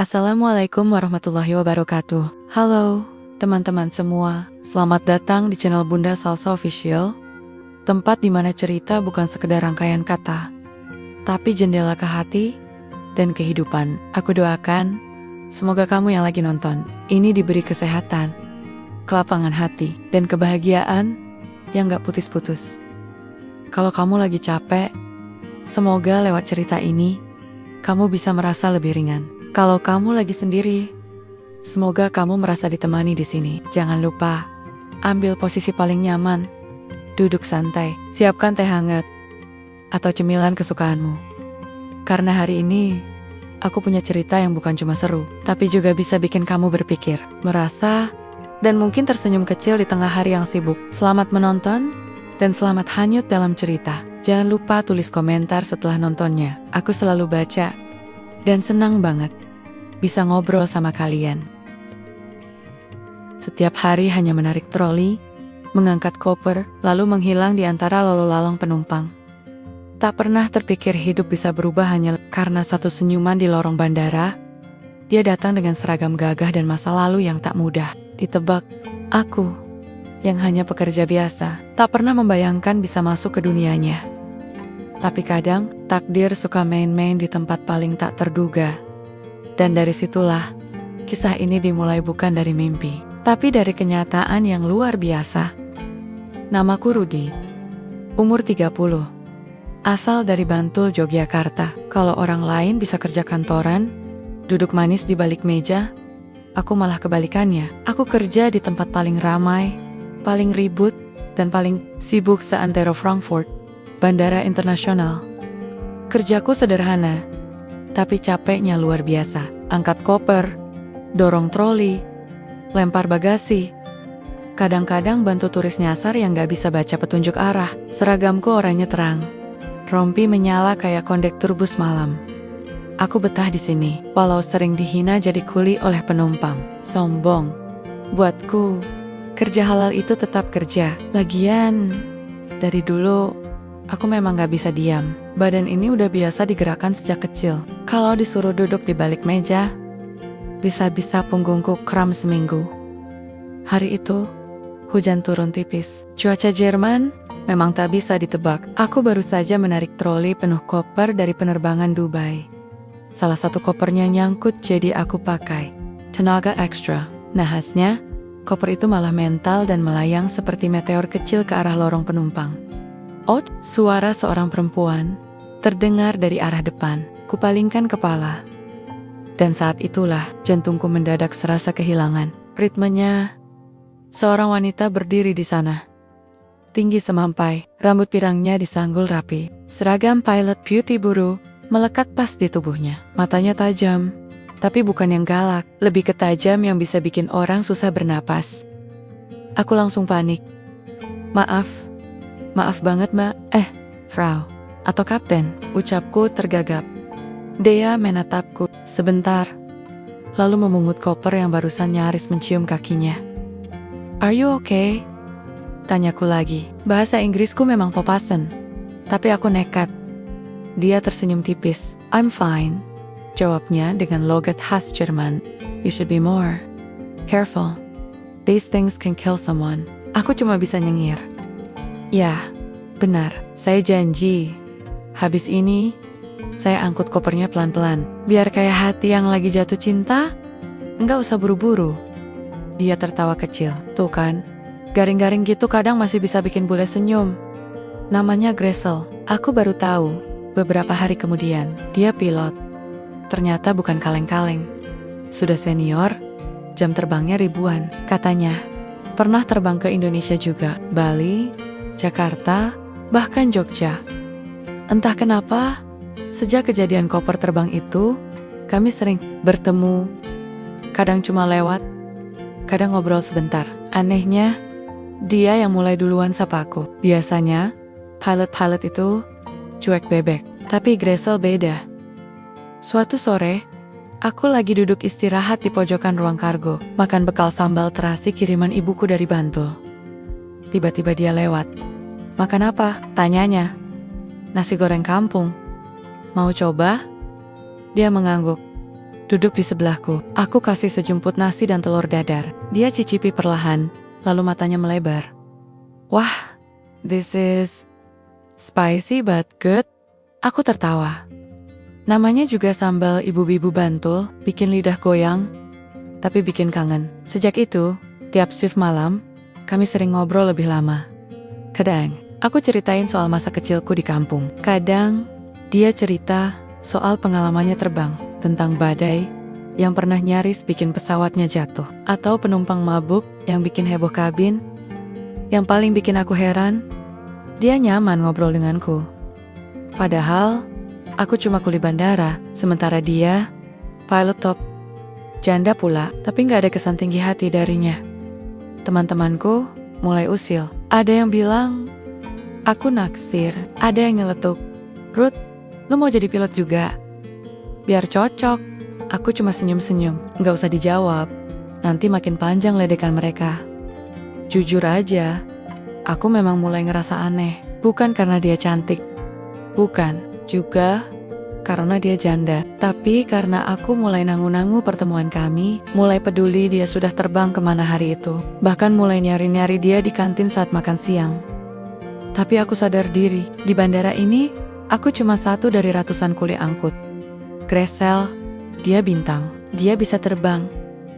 Assalamualaikum warahmatullahi wabarakatuh. Halo, teman-teman semua. Selamat datang di channel Bunda Salsa Official, tempat di mana cerita bukan sekedar rangkaian kata, tapi jendela ke hati dan kehidupan. Aku doakan, semoga kamu yang lagi nonton ini diberi kesehatan, kelapangan hati, dan kebahagiaan yang gak putus-putus. Kalau kamu lagi capek, semoga lewat cerita ini, kamu bisa merasa lebih ringan. Kalau kamu lagi sendiri, semoga kamu merasa ditemani di sini. Jangan lupa, ambil posisi paling nyaman, duduk santai, siapkan teh hangat, atau cemilan kesukaanmu. Karena hari ini, aku punya cerita yang bukan cuma seru, tapi juga bisa bikin kamu berpikir, merasa, dan mungkin tersenyum kecil di tengah hari yang sibuk. Selamat menonton, dan selamat hanyut dalam cerita. Jangan lupa tulis komentar setelah nontonnya. Aku selalu baca, dan senang banget bisa ngobrol sama kalian. Setiap hari hanya menarik troli, mengangkat koper, lalu menghilang di antara lalu lalang penumpang. Tak pernah terpikir hidup bisa berubah hanya karena satu senyuman di lorong bandara. Dia datang dengan seragam gagah dan masa lalu yang tak mudah ditebak. Aku, yang hanya pekerja biasa, tak pernah membayangkan bisa masuk ke dunianya. Tapi kadang, takdir suka main-main di tempat paling tak terduga. Dan dari situlah, kisah ini dimulai bukan dari mimpi, tapi dari kenyataan yang luar biasa. Namaku Rudi, umur 30, asal dari Bantul, Yogyakarta. Kalau orang lain bisa kerja kantoran, duduk manis di balik meja, aku malah kebalikannya. Aku kerja di tempat paling ramai, paling ribut, dan paling sibuk seantero Frankfurt, Bandara Internasional. Kerjaku sederhana, tapi capeknya luar biasa. Angkat koper, dorong troli, lempar bagasi. Kadang-kadang bantu turis nyasar yang gak bisa baca petunjuk arah. Seragamku oranye terang, rompi menyala kayak kondektur bus malam. Aku betah di sini, walau sering dihina jadi kuli oleh penumpang. Sombong. Buatku, kerja halal itu tetap kerja. Lagian, dari dulu, aku memang gak bisa diam. Badan ini udah biasa digerakkan sejak kecil. Kalau disuruh duduk di balik meja, bisa-bisa punggungku kram seminggu. Hari itu, hujan turun tipis. Cuaca Jerman memang tak bisa ditebak. Aku baru saja menarik troli penuh koper dari penerbangan Dubai. Salah satu kopernya nyangkut jadi aku pakai tenaga ekstra. Nahasnya, koper itu malah mental dan melayang seperti meteor kecil ke arah lorong penumpang. Oh, suara seorang perempuan terdengar dari arah depan. Kupalingkan kepala. Dan saat itulah jantungku mendadak serasa kehilangan ritmenya. Seorang wanita berdiri di sana. Tinggi semampai, rambut pirangnya disanggul rapi. Seragam pilot beauty buru melekat pas di tubuhnya. Matanya tajam, tapi bukan yang galak, lebih ke tajam yang bisa bikin orang susah bernapas. Aku langsung panik. Maaf banget mbak, Frau, atau Kapten, ucapku tergagap. Dia menatapku sebentar, lalu memungut koper yang barusan nyaris mencium kakinya. Are you okay? Tanyaku lagi. Bahasa Inggrisku memang popasen, tapi aku nekat. Dia tersenyum tipis. I'm fine, jawabnya dengan logat khas Jerman. You should be more careful. These things can kill someone. Aku cuma bisa nyengir. Ya, benar, saya janji. Habis ini, saya angkut kopernya pelan-pelan. Biar kayak hati yang lagi jatuh cinta, enggak usah buru-buru. Dia tertawa kecil. Tuh kan, garing-garing gitu kadang masih bisa bikin bule senyum. Namanya Gressel. Aku baru tahu, beberapa hari kemudian, dia pilot. Ternyata bukan kaleng-kaleng. Sudah senior, jam terbangnya ribuan, katanya. Pernah terbang ke Indonesia juga, Bali, Jakarta, bahkan Jogja. Entah kenapa, sejak kejadian koper terbang itu, kami sering bertemu. Kadang cuma lewat, kadang ngobrol sebentar. Anehnya, dia yang mulai duluan sapaku. Biasanya, pilot-pilot itu cuek bebek, tapi Gressel beda. Suatu sore, aku lagi duduk istirahat di pojokan ruang kargo, makan bekal sambal terasi kiriman ibuku dari Bantul. Tiba-tiba dia lewat. Makan apa? Tanyanya. Nasi goreng kampung. Mau coba? Dia mengangguk. duduk di sebelahku. Aku kasih sejumput nasi dan telur dadar. Dia cicipi perlahan, lalu matanya melebar. Wah, this is spicy but good. Aku tertawa. Namanya juga sambal ibu-ibu Bantul, bikin lidah goyang, tapi bikin kangen. Sejak itu, tiap shift malam, kami sering ngobrol lebih lama. Kadang, aku ceritain soal masa kecilku di kampung. Kadang, dia cerita soal pengalamannya terbang, tentang badai yang pernah nyaris bikin pesawatnya jatuh, atau penumpang mabuk yang bikin heboh kabin. Yang paling bikin aku heran, dia nyaman ngobrol denganku. Padahal, aku cuma kuli bandara, sementara dia, pilot top. Janda pula, tapi gak ada kesan tinggi hati darinya. Teman-temanku mulai usil. Ada yang bilang, aku naksir. Ada yang nyeletuk, Ruth, lu mau jadi pilot juga? Biar cocok. Aku cuma senyum-senyum, gak usah dijawab. Nanti makin panjang ledekan mereka. Jujur aja, aku memang mulai ngerasa aneh. Bukan karena dia cantik. Bukan, juga karena dia janda. Tapi karena aku mulai nangu-nangu pertemuan kami, mulai peduli dia sudah terbang kemana hari itu. Bahkan mulai nyari-nyari dia di kantin saat makan siang. Tapi aku sadar diri, di bandara ini, aku cuma satu dari ratusan kuli angkut. Gresel, dia bintang, dia bisa terbang.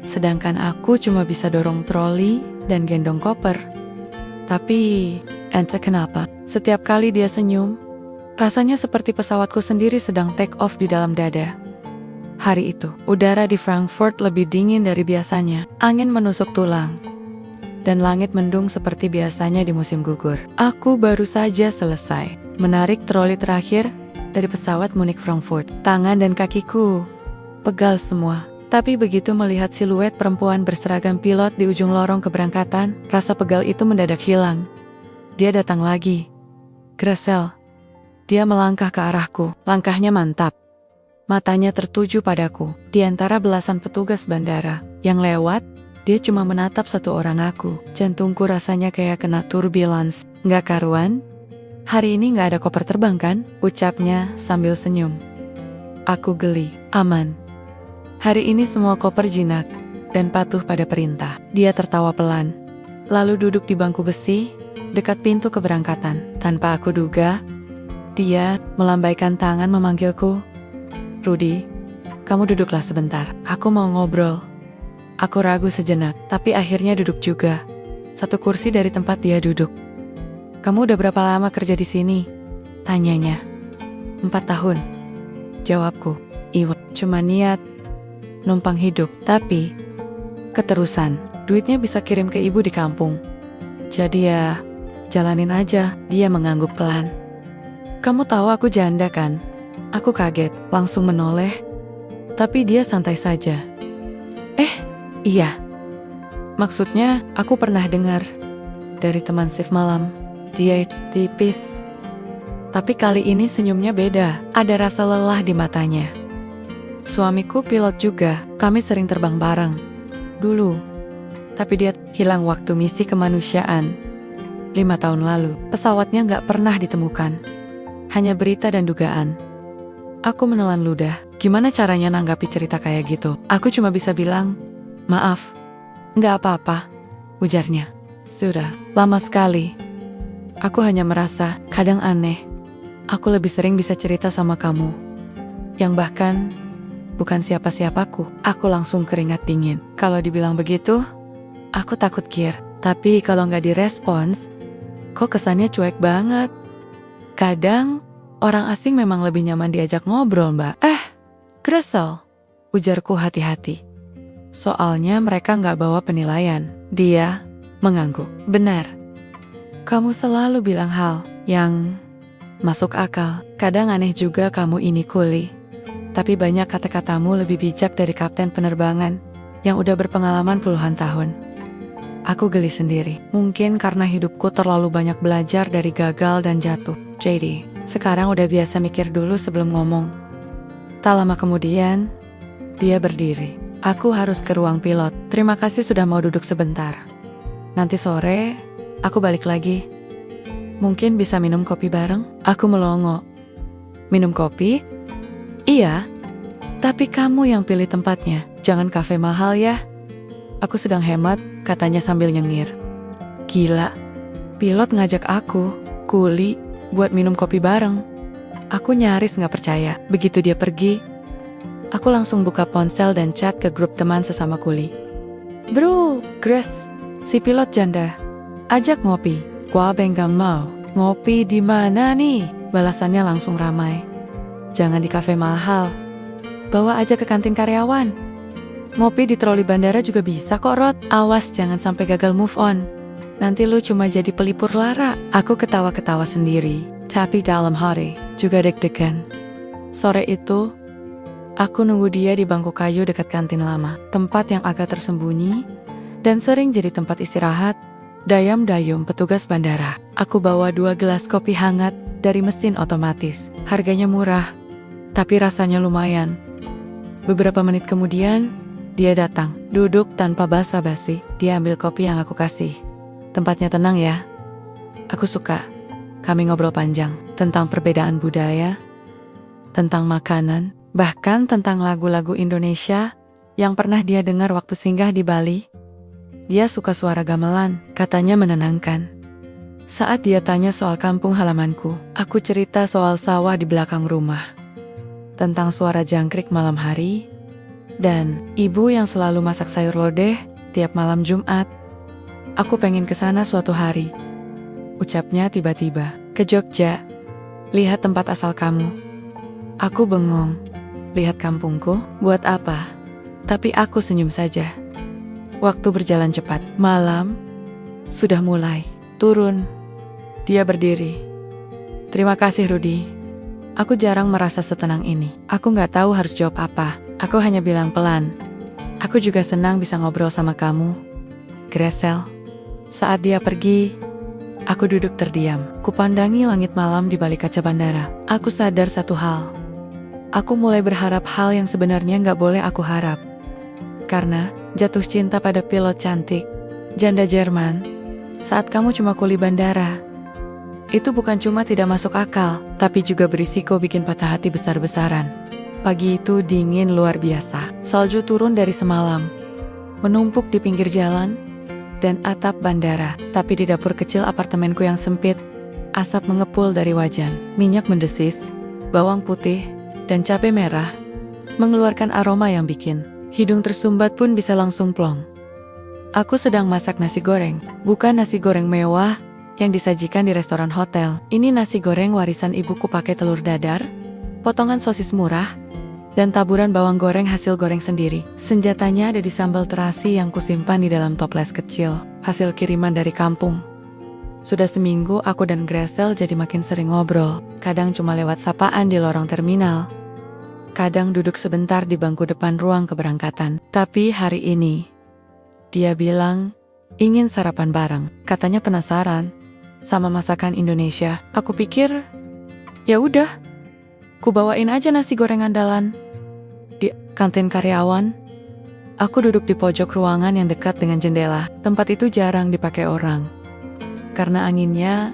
Sedangkan aku cuma bisa dorong troli dan gendong koper. Tapi, entah kenapa, setiap kali dia senyum, rasanya seperti pesawatku sendiri sedang take off di dalam dada. Hari itu, udara di Frankfurt lebih dingin dari biasanya. Angin menusuk tulang. Dan langit mendung seperti biasanya di musim gugur. Aku baru saja selesai menarik troli terakhir dari pesawat Munich Frankfurt. Tangan dan kakiku pegal semua. Tapi begitu melihat siluet perempuan berseragam pilot di ujung lorong keberangkatan, rasa pegal itu mendadak hilang. Dia datang lagi. Gresel. Dia melangkah ke arahku, langkahnya mantap. Matanya tertuju padaku. Di antara belasan petugas bandara yang lewat, dia cuma menatap satu orang aku. Jantungku rasanya kayak kena turbulence. Nggak karuan? Hari ini nggak ada koper terbang kan? Ucapnya sambil senyum. Aku geli. Aman. Hari ini semua koper jinak dan patuh pada perintah. Dia tertawa pelan, lalu duduk di bangku besi dekat pintu keberangkatan. Tanpa aku duga, dia melambaikan tangan memanggilku. Rudy, kamu duduklah sebentar. Aku mau ngobrol. Aku ragu sejenak, tapi akhirnya duduk juga. Satu kursi dari tempat dia duduk. Kamu udah berapa lama kerja di sini? Tanyanya. 4 tahun. Jawabku. Iwa, cuma niat numpang hidup, tapi keterusan. Duitnya bisa kirim ke ibu di kampung. Jadi ya, jalanin aja. Dia mengangguk pelan. Kamu tahu aku janda kan? Aku kaget, langsung menoleh. Tapi dia santai saja. Iya. Maksudnya, aku pernah dengar dari teman shift malam. Dia tipis. Tapi kali ini senyumnya beda. Ada rasa lelah di matanya. Suamiku pilot juga. Kami sering terbang bareng. Dulu. Tapi dia hilang waktu misi kemanusiaan. 5 tahun lalu. Pesawatnya gak pernah ditemukan. Hanya berita dan dugaan. Aku menelan ludah. Gimana caranya nanggapi cerita kayak gitu? Aku cuma bisa bilang, maaf. Gak apa-apa, ujarnya. Sudah lama sekali. Aku hanya merasa kadang aneh. Aku lebih sering bisa cerita sama kamu. Yang bahkan bukan siapa-siapaku. Aku langsung keringat dingin. Kalau dibilang begitu, aku takut kir. Tapi kalau nggak direspons, kok kesannya cuek banget. Kadang orang asing memang lebih nyaman diajak ngobrol, Mbak. Gresel, ujarku hati-hati. Soalnya mereka nggak bawa penilaian. Dia mengangguk. Benar. Kamu selalu bilang hal yang masuk akal. Kadang aneh juga kamu ini kuli. Tapi banyak kata-katamu lebih bijak dari kapten penerbangan yang udah berpengalaman puluhan tahun. Aku geli sendiri. Mungkin karena hidupku terlalu banyak belajar dari gagal dan jatuh. Jadi, sekarang udah biasa mikir dulu sebelum ngomong. Tak lama kemudian, dia berdiri. Aku harus ke ruang pilot. Terima kasih sudah mau duduk sebentar. Nanti sore, aku balik lagi. Mungkin bisa minum kopi bareng? Aku melongo. Minum kopi? Iya. Tapi kamu yang pilih tempatnya, jangan kafe mahal ya. Aku sedang hemat, katanya sambil nyengir. Gila, pilot ngajak aku, kuli, buat minum kopi bareng. Aku nyaris gak percaya. Begitu dia pergi, aku langsung buka ponsel dan chat ke grup teman sesama kuli. Bro, Grace, si pilot janda, ajak ngopi. Gua benggang mau. Ngopi di mana nih? Balasannya langsung ramai. Jangan di kafe mahal. Bawa aja ke kantin karyawan. Ngopi di troli bandara juga bisa kok, Rod. Awas jangan sampai gagal move on. Nanti lu cuma jadi pelipur lara. Aku ketawa-ketawa sendiri, tapi dalam hati juga deg-degan. Sore itu, aku nunggu dia di bangku kayu dekat kantin lama, tempat yang agak tersembunyi dan sering jadi tempat istirahat dayam-dayum petugas bandara. Aku bawa 2 gelas kopi hangat dari mesin otomatis. Harganya murah, tapi rasanya lumayan. Beberapa menit kemudian, dia datang, duduk tanpa basa-basi. Dia ambil kopi yang aku kasih. Tempatnya tenang ya. Aku suka. Kami ngobrol panjang tentang perbedaan budaya, tentang makanan, bahkan tentang lagu-lagu Indonesia yang pernah dia dengar waktu singgah di Bali. Dia suka suara gamelan, katanya menenangkan. Saat dia tanya soal kampung halamanku, aku cerita soal sawah di belakang rumah, tentang suara jangkrik malam hari, dan ibu yang selalu masak sayur lodeh tiap malam Jumat. Aku pengen ke sana suatu hari, ucapnya tiba-tiba. Ke Jogja, lihat tempat asal kamu. Aku bengong, lihat kampungku, buat apa? Tapi aku senyum saja. Waktu berjalan cepat, malam sudah mulai turun. Dia berdiri. Terima kasih Rudy. Aku jarang merasa setenang ini. Aku gak tahu harus jawab apa. Aku hanya bilang pelan. Aku juga senang bisa ngobrol sama kamu, Gresel. Saat dia pergi, aku duduk terdiam. Kupandangi langit malam di balik kaca bandara. Aku sadar satu hal. Aku mulai berharap hal yang sebenarnya gak boleh aku harap. Karena jatuh cinta pada pilot cantik, janda Jerman, saat kamu cuma kuli bandara. Itu bukan cuma tidak masuk akal, tapi juga berisiko bikin patah hati besar-besaran. Pagi itu dingin luar biasa. Salju turun dari semalam, menumpuk di pinggir jalan dan atap bandara. Tapi di dapur kecil apartemenku yang sempit, asap mengepul dari wajan. Minyak mendesis, bawang putih, dan cabai merah mengeluarkan aroma yang bikin hidung tersumbat pun bisa langsung plong. Aku sedang masak nasi goreng, bukan nasi goreng mewah yang disajikan di restoran hotel. Ini nasi goreng warisan ibuku, pakai telur dadar, potongan sosis murah, dan taburan bawang goreng hasil goreng sendiri. Senjatanya ada di sambal terasi yang kusimpan di dalam toples kecil, hasil kiriman dari kampung. Sudah seminggu aku dan Gresel jadi makin sering ngobrol, kadang cuma lewat sapaan di lorong terminal, kadang duduk sebentar di bangku depan ruang keberangkatan. Tapi hari ini, dia bilang ingin sarapan bareng. Katanya penasaran sama masakan Indonesia. Aku pikir, ya udah, ku bawain aja nasi goreng andalan. Di kantin karyawan, aku duduk di pojok ruangan yang dekat dengan jendela. Tempat itu jarang dipakai orang, karena anginnya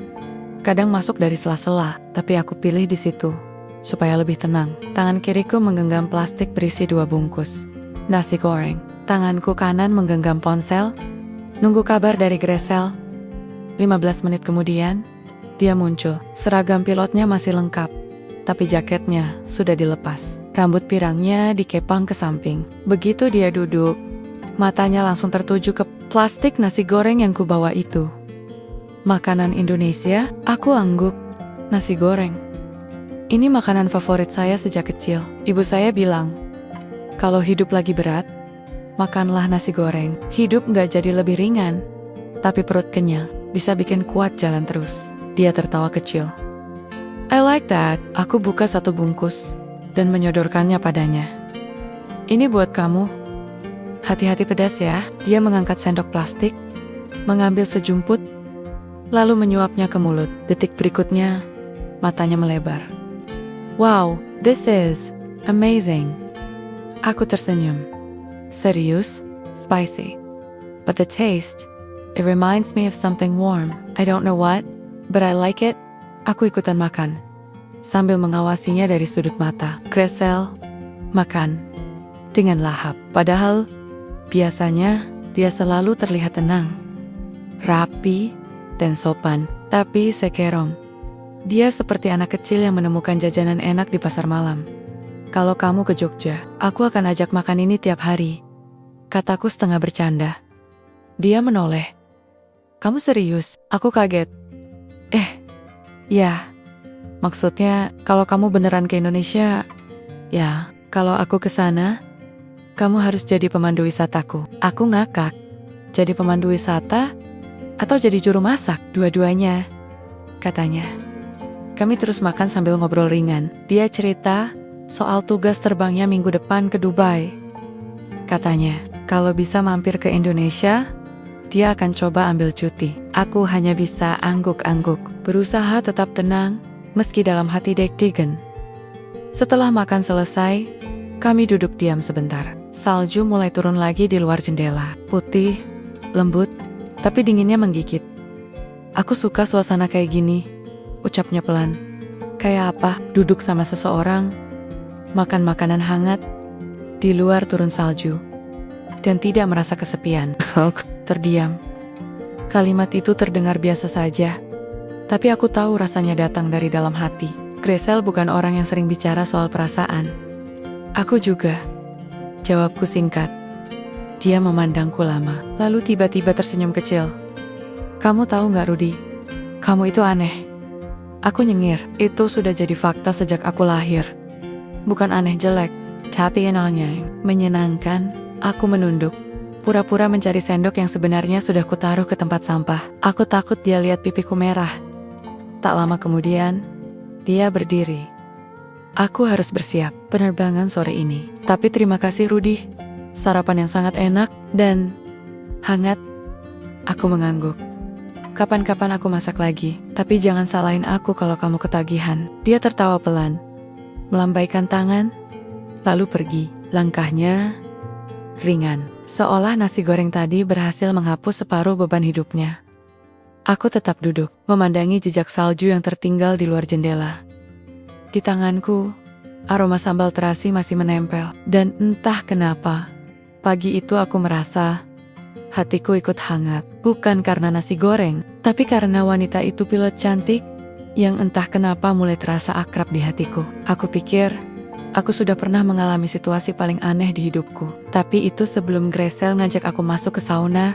kadang masuk dari sela-sela. Tapi aku pilih di situ supaya lebih tenang. Tangan kiriku menggenggam plastik berisi 2 bungkus nasi goreng. Tanganku kanan menggenggam ponsel, nunggu kabar dari Gresel. 15 menit kemudian, dia muncul. Seragam pilotnya masih lengkap, tapi jaketnya sudah dilepas. Rambut pirangnya dikepang ke samping. Begitu dia duduk, matanya langsung tertuju ke plastik nasi goreng yang kubawa itu. Makanan Indonesia, aku angguk. Nasi goreng. Ini makanan favorit saya sejak kecil. Ibu saya bilang, kalau hidup lagi berat, makanlah nasi goreng. Hidup gak jadi lebih ringan, tapi perut kenyang bisa bikin kuat jalan terus. Dia tertawa kecil. I like that. Aku buka 1 bungkus dan menyodorkannya padanya. Ini buat kamu. Hati-hati pedas ya. Dia mengangkat sendok plastik, mengambil sejumput, lalu menyuapnya ke mulut. Detik berikutnya, matanya melebar. Wow, this is amazing. Aku tersenyum. Serius, spicy. But the taste, it reminds me of something warm. I don't know what, but I like it. Aku ikutan makan, sambil mengawasinya dari sudut mata. Gresel, makan dengan lahap. Padahal biasanya dia selalu terlihat tenang, rapi, dan sopan. Tapi sekarang dia seperti anak kecil yang menemukan jajanan enak di pasar malam. Kalau kamu ke Jogja, aku akan ajak makan ini tiap hari, kataku setengah bercanda. Dia menoleh. Kamu serius? Aku kaget. Ya, maksudnya kalau kamu beneran ke Indonesia, ya, kalau aku ke sana, kamu harus jadi pemandu wisataku. Aku ngakak. Jadi pemandu wisata atau jadi juru masak? Dua-duanya, katanya. Kami terus makan sambil ngobrol ringan. Dia cerita soal tugas terbangnya minggu depan ke Dubai. Katanya, kalau bisa mampir ke Indonesia, dia akan coba ambil cuti. Aku hanya bisa angguk-angguk, berusaha tetap tenang, meski dalam hati deg-degan. Setelah makan selesai, kami duduk diam sebentar. Salju mulai turun lagi di luar jendela. Putih, lembut, tapi dinginnya menggigit. Aku suka suasana kayak gini, ucapnya pelan. Kayak apa? Duduk sama seseorang, makan makanan hangat, di luar turun salju, dan tidak merasa kesepian. Terdiam. Kalimat itu terdengar biasa saja, tapi aku tahu rasanya datang dari dalam hati. Gresel bukan orang yang sering bicara soal perasaan. Aku juga. Jawabku singkat. Dia memandangku lama, lalu tiba-tiba tersenyum kecil. Kamu tahu nggak, Rudy? Kamu itu aneh. Aku nyengir. Itu sudah jadi fakta sejak aku lahir. Bukan aneh jelek, tapi menyenangkan. Aku menunduk, pura-pura mencari sendok yang sebenarnya sudah kutaruh ke tempat sampah. Aku takut dia lihat pipiku merah. Tak lama kemudian, dia berdiri. Aku harus bersiap penerbangan sore ini. Tapi terima kasih, Rudy. Sarapan yang sangat enak dan hangat. Aku mengangguk. Kapan-kapan aku masak lagi, tapi jangan salahin aku kalau kamu ketagihan. Dia tertawa pelan, melambaikan tangan, lalu pergi. Langkahnya ringan, seolah nasi goreng tadi berhasil menghapus separuh beban hidupnya. Aku tetap duduk, memandangi jejak salju yang tertinggal di luar jendela. Di tanganku, aroma sambal terasi masih menempel, dan entah kenapa, pagi itu aku merasa hatiku ikut hangat. Bukan karena nasi goreng, tapi karena wanita itu pilot cantik yang entah kenapa mulai terasa akrab di hatiku. Aku pikir aku sudah pernah mengalami situasi paling aneh di hidupku. Tapi itu sebelum Gresel ngajak aku masuk ke sauna.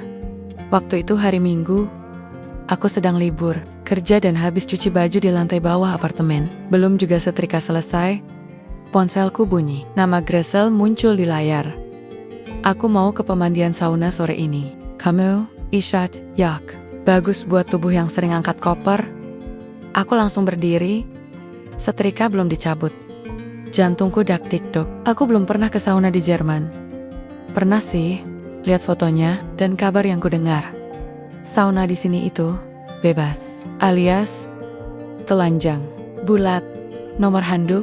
Waktu itu hari Minggu, aku sedang libur, kerja dan habis cuci baju di lantai bawah apartemen. Belum juga setrika selesai, ponselku bunyi. Nama Gresel muncul di layar. Aku mau ke pemandian sauna sore ini. Kamu, Ishat, yak. Bagus buat tubuh yang sering angkat koper. Aku langsung berdiri, setrika belum dicabut. Jantungku dak-dik-dok. Aku belum pernah ke sauna di Jerman. Pernah sih, lihat fotonya dan kabar yang kudengar. Sauna di sini itu bebas, alias telanjang, bulat, nomor handuk,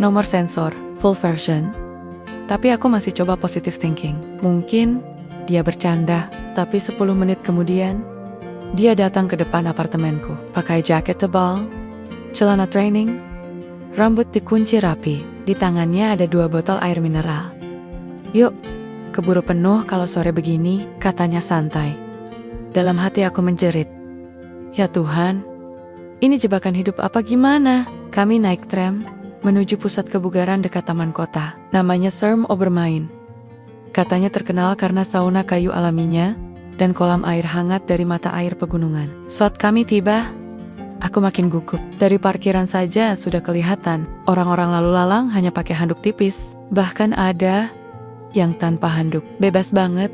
nomor sensor, full version. Tapi aku masih coba positive thinking. Mungkin dia bercanda, tapi 10 menit kemudian, dia datang ke depan apartemenku. Pakai jaket tebal, celana training, rambut dikunci rapi. Di tangannya ada 2 botol air mineral. Yuk, keburu penuh kalau sore begini, katanya santai. Dalam hati aku menjerit. Ya Tuhan, ini jebakan hidup apa gimana? Kami naik tram menuju pusat kebugaran dekat taman kota. Namanya Serm Obermain. Katanya terkenal karena sauna kayu alaminya dan kolam air hangat dari mata air pegunungan. Saat kami tiba, aku makin gugup. Dari parkiran saja sudah kelihatan orang-orang lalu lalang hanya pakai handuk tipis. Bahkan ada yang tanpa handuk. Bebas banget.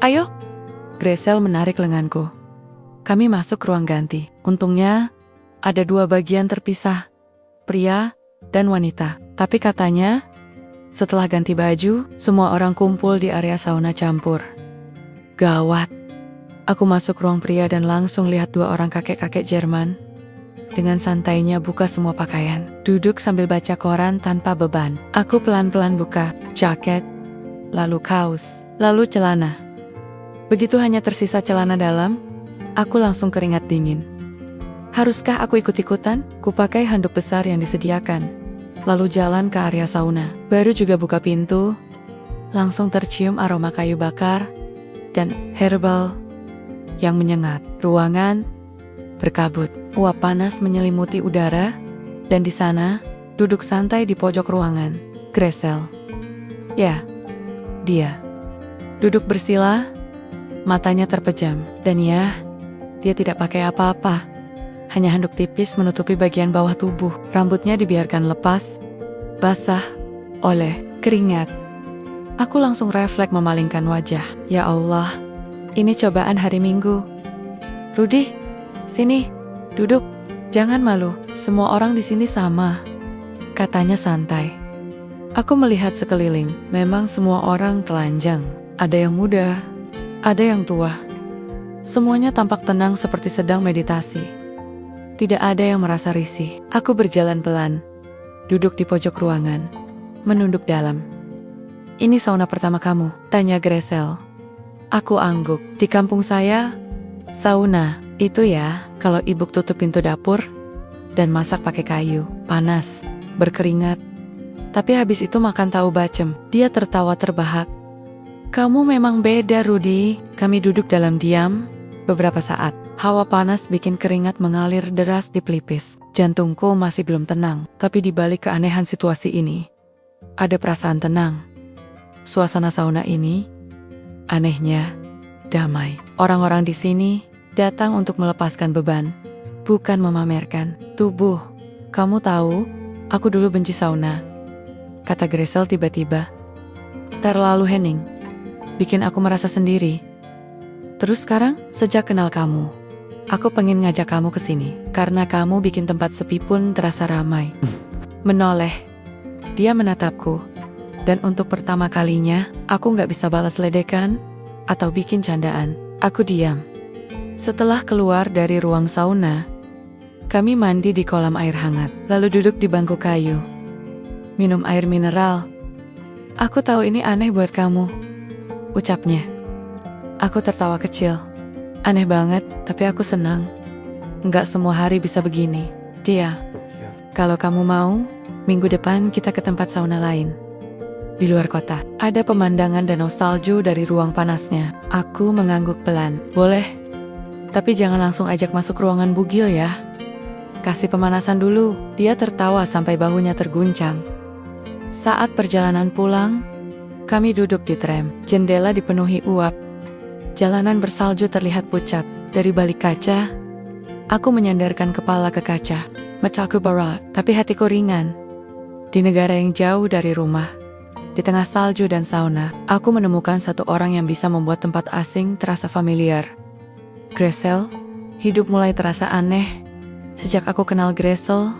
Ayo. Gresel menarik lenganku. Kami masuk ruang ganti. Untungnya ada 2 bagian terpisah, pria dan wanita. Tapi katanya, setelah ganti baju, semua orang kumpul di area sauna campur. Gawat. Aku masuk ruang pria dan langsung lihat 2 orang kakek-kakek Jerman. Dengan santainya buka semua pakaian. Duduk sambil baca koran tanpa beban. Aku pelan-pelan buka jaket, lalu kaos, lalu celana. Begitu hanya tersisa celana dalam, aku langsung keringat dingin. Haruskah aku ikut-ikutan? Kupakai handuk besar yang disediakan. lalu jalan ke area sauna. Baru juga buka pintu, langsung tercium aroma kayu bakar dan herbal yang menyengat. Ruangan berkabut, uap panas menyelimuti udara, dan di sana, duduk santai di pojok ruangan, Gresel. Ya, dia. Duduk bersila, matanya terpejam, dan ya, dia tidak pakai apa-apa. Hanya handuk tipis menutupi bagian bawah tubuh. Rambutnya dibiarkan lepas, basah oleh keringat. Aku langsung refleks memalingkan wajah. Ya Allah, ini cobaan hari Minggu. Rudy, sini, duduk. Jangan malu, semua orang di sini sama, katanya santai. Aku melihat sekeliling, memang semua orang telanjang. Ada yang muda, ada yang tua. Semuanya tampak tenang seperti sedang meditasi. Tidak ada yang merasa risih. Aku berjalan pelan, duduk di pojok ruangan, menunduk dalam. Ini sauna pertama kamu? Tanya Gresel. Aku angguk. Di kampung saya, sauna itu ya, kalau ibu tutup pintu dapur dan masak pakai kayu, panas, berkeringat. Tapi habis itu makan tahu bacem. Dia tertawa terbahak. Kamu memang beda, Rudy. Kami duduk dalam diam beberapa saat. Hawa panas bikin keringat mengalir deras di pelipis. Jantungku masih belum tenang. Tapi di balik keanehan situasi ini, ada perasaan tenang. Suasana sauna ini, anehnya, damai. Orang-orang di sini datang untuk melepaskan beban, bukan memamerkan tubuh. Kamu tahu, aku dulu benci sauna, kata Gresel tiba-tiba. Terlalu hening, bikin aku merasa sendiri. Terus sekarang, sejak kenal kamu, aku pengen ngajak kamu ke sini. Karena kamu bikin tempat sepi pun terasa ramai. Menoleh, dia menatapku. Dan untuk pertama kalinya, aku gak bisa balas ledekan atau bikin candaan. Aku diam. Setelah keluar dari ruang sauna, kami mandi di kolam air hangat. Lalu duduk di bangku kayu, minum air mineral. Aku tahu ini aneh buat kamu, ucapnya. Aku tertawa kecil. Aneh banget, tapi aku senang. Nggak semua hari bisa begini. Dia, kalau kamu mau, minggu depan kita ke tempat sauna lain. Di luar kota, ada pemandangan danau salju dari ruang panasnya. Aku mengangguk pelan. Boleh, tapi jangan langsung ajak masuk ruangan bugil ya. Kasih pemanasan dulu. Dia tertawa sampai bahunya terguncang. Saat perjalanan pulang, kami duduk di tram. Jendela dipenuhi uap. Jalanan bersalju terlihat pucat. Dari balik kaca, aku menyandarkan kepala ke kaca. Mataku berat, tapi hatiku ringan. Di negara yang jauh dari rumah, di tengah salju dan sauna, aku menemukan satu orang yang bisa membuat tempat asing terasa familiar. Gresel, hidup mulai terasa aneh. Sejak aku kenal Gresel,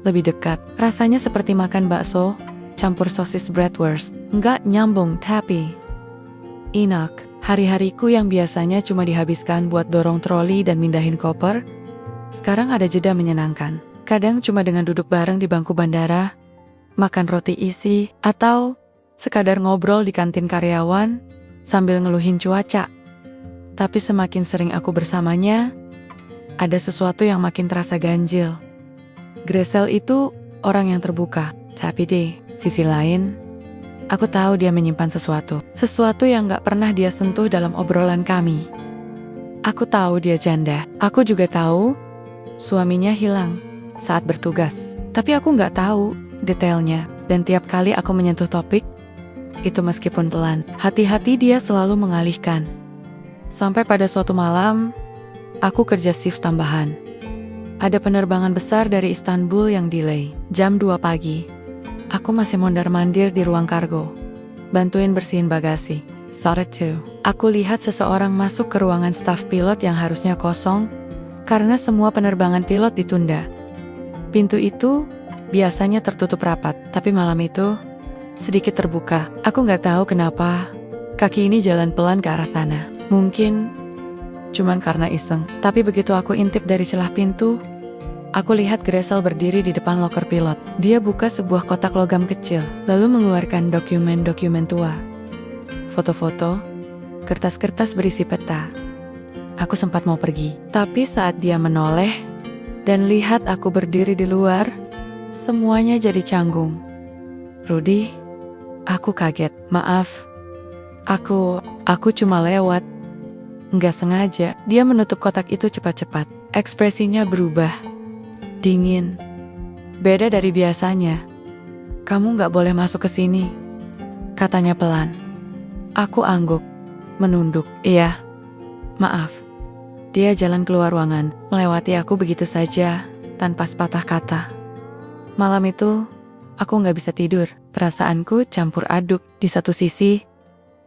lebih dekat. Rasanya seperti makan bakso, campur sosis bratwurst. Nggak nyambung, tapi enak. Hari-hariku yang biasanya cuma dihabiskan buat dorong troli dan mindahin koper, sekarang ada jeda menyenangkan. Kadang cuma dengan duduk bareng di bangku bandara, makan roti isi, atau sekadar ngobrol di kantin karyawan sambil ngeluhin cuaca. Tapi semakin sering aku bersamanya, ada sesuatu yang makin terasa ganjil. Gresel itu orang yang terbuka, tapi di sisi lain, aku tahu dia menyimpan sesuatu yang gak pernah dia sentuh dalam obrolan kami. Aku tahu dia janda. Aku juga tahu suaminya hilang saat bertugas. Tapi aku gak tahu detailnya. Dan tiap kali aku menyentuh topik itu, meskipun pelan, hati-hati dia selalu mengalihkan. Sampai pada suatu malam, aku kerja shift tambahan. Ada penerbangan besar dari Istanbul yang delay. Jam 2 pagi. Aku masih mondar-mandir di ruang kargo, bantuin bersihin bagasi. Sore 2, aku lihat seseorang masuk ke ruangan staf pilot yang harusnya kosong karena semua penerbangan pilot ditunda. Pintu itu biasanya tertutup rapat, tapi malam itu sedikit terbuka. Aku nggak tahu kenapa kaki ini jalan pelan ke arah sana. Mungkin cuman karena iseng. Tapi begitu aku intip dari celah pintu, aku lihat Gresel berdiri di depan loker pilot. Dia buka sebuah kotak logam kecil, lalu mengeluarkan dokumen-dokumen tua. Foto-foto, kertas-kertas berisi peta. Aku sempat mau pergi, tapi saat dia menoleh dan lihat aku berdiri di luar, Semuanya jadi canggung. Rudy, aku kaget. Maaf. Aku cuma lewat. Nggak sengaja. Dia menutup kotak itu cepat-cepat. Ekspresinya berubah. Dingin. Beda dari biasanya. Kamu nggak boleh masuk ke sini, katanya pelan. Aku angguk. Menunduk. Iya. Maaf. Dia jalan keluar ruangan, melewati aku begitu saja, tanpa sepatah kata. Malam itu, aku nggak bisa tidur. Perasaanku campur aduk. Di satu sisi,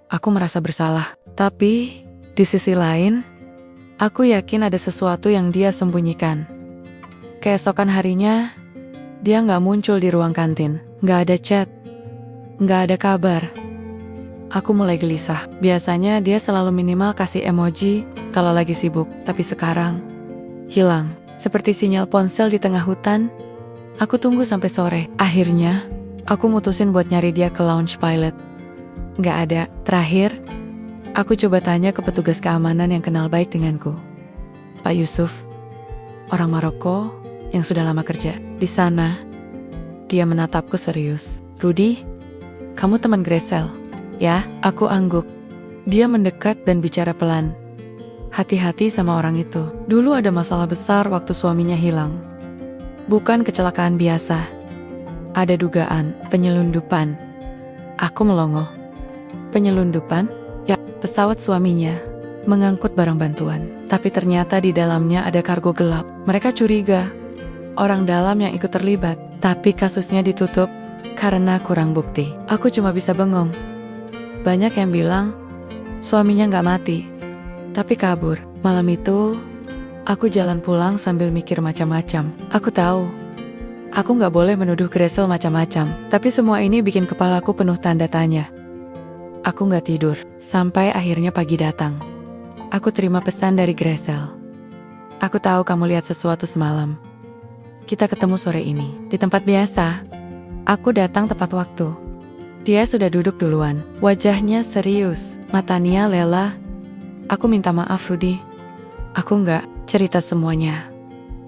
aku merasa bersalah. Tapi, di sisi lain, aku yakin ada sesuatu yang dia sembunyikan. Keesokan harinya, dia nggak muncul di ruang kantin. Nggak ada chat. Nggak ada kabar. Aku mulai gelisah. Biasanya dia selalu minimal kasih emoji kalau lagi sibuk. Tapi sekarang, hilang. Seperti sinyal ponsel di tengah hutan. Aku tunggu sampai sore. Akhirnya, aku mutusin buat nyari dia ke lounge Pilot. Nggak ada. Terakhir, aku coba tanya ke petugas keamanan yang kenal baik denganku. Pak Yusuf, orang Maroko yang sudah lama kerja di sana. Dia menatapku serius. Rudy, kamu teman Gresel? Ya, aku angguk. Dia mendekat dan bicara pelan. Hati-hati sama orang itu. Dulu ada masalah besar waktu suaminya hilang. Bukan kecelakaan biasa. Ada dugaan penyelundupan. Aku melongo. Penyelundupan? Ya, pesawat suaminya mengangkut barang bantuan. Tapi ternyata di dalamnya ada kargo gelap. Mereka curiga orang dalam yang ikut terlibat. Tapi kasusnya ditutup karena kurang bukti. Aku cuma bisa bengong. Banyak yang bilang suaminya nggak mati, tapi kabur. Malam itu, aku jalan pulang sambil mikir macam-macam. Aku tahu, aku nggak boleh menuduh Gresel macam-macam. Tapi semua ini bikin kepalaku penuh tanda tanya. Aku nggak tidur, sampai akhirnya pagi datang. Aku terima pesan dari Gresel. Aku tahu kamu lihat sesuatu semalam. Kita ketemu sore ini, di tempat biasa. Aku datang tepat waktu. Dia sudah duduk duluan, wajahnya serius, matanya lelah. Aku minta maaf Rudy, aku nggak cerita semuanya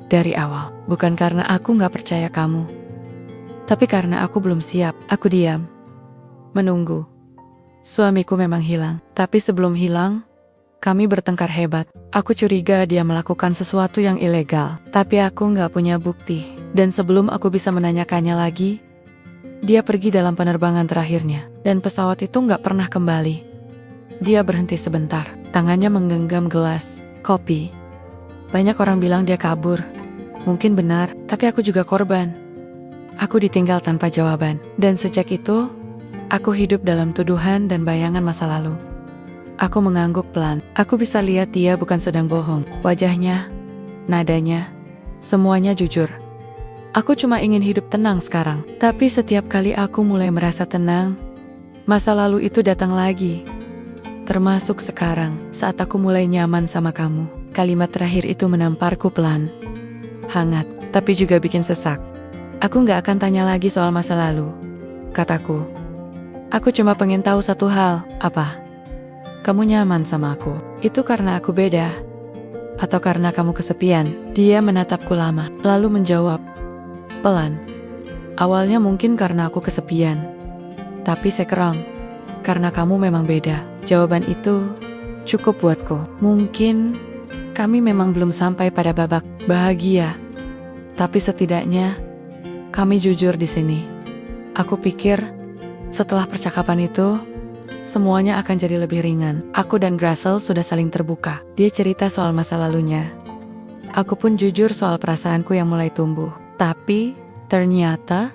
dari awal. Bukan karena aku nggak percaya kamu, tapi karena aku belum siap. Aku diam, menunggu. Suamiku memang hilang, tapi sebelum hilang, kami bertengkar hebat. Aku curiga dia melakukan sesuatu yang ilegal, tapi aku nggak punya bukti. Dan sebelum aku bisa menanyakannya lagi, dia pergi dalam penerbangan terakhirnya, dan pesawat itu nggak pernah kembali. Dia berhenti sebentar, tangannya menggenggam gelas kopi. Banyak orang bilang dia kabur. Mungkin benar, tapi aku juga korban. Aku ditinggal tanpa jawaban, dan sejak itu, aku hidup dalam tuduhan dan bayangan masa lalu. Aku mengangguk pelan. Aku bisa lihat dia bukan sedang bohong. Wajahnya, nadanya, semuanya jujur. Aku cuma ingin hidup tenang sekarang. Tapi setiap kali aku mulai merasa tenang, masa lalu itu datang lagi. Termasuk sekarang, saat aku mulai nyaman sama kamu. Kalimat terakhir itu menamparku pelan. Hangat, tapi juga bikin sesak. Aku gak akan tanya lagi soal masa lalu, kataku. Aku cuma pengen tahu satu hal. Apa? Kamu nyaman sama aku? Itu karena aku beda? Atau karena kamu kesepian? Dia menatapku lama, lalu menjawab pelan. Awalnya mungkin karena aku kesepian. Tapi sekarang, karena kamu memang beda. Jawaban itu cukup buatku. Mungkin kami memang belum sampai pada babak bahagia. Tapi setidaknya, kami jujur di sini. Aku pikir, setelah percakapan itu, semuanya akan jadi lebih ringan. Aku dan Gresel sudah saling terbuka. Dia cerita soal masa lalunya. Aku pun jujur soal perasaanku yang mulai tumbuh. Tapi, ternyata,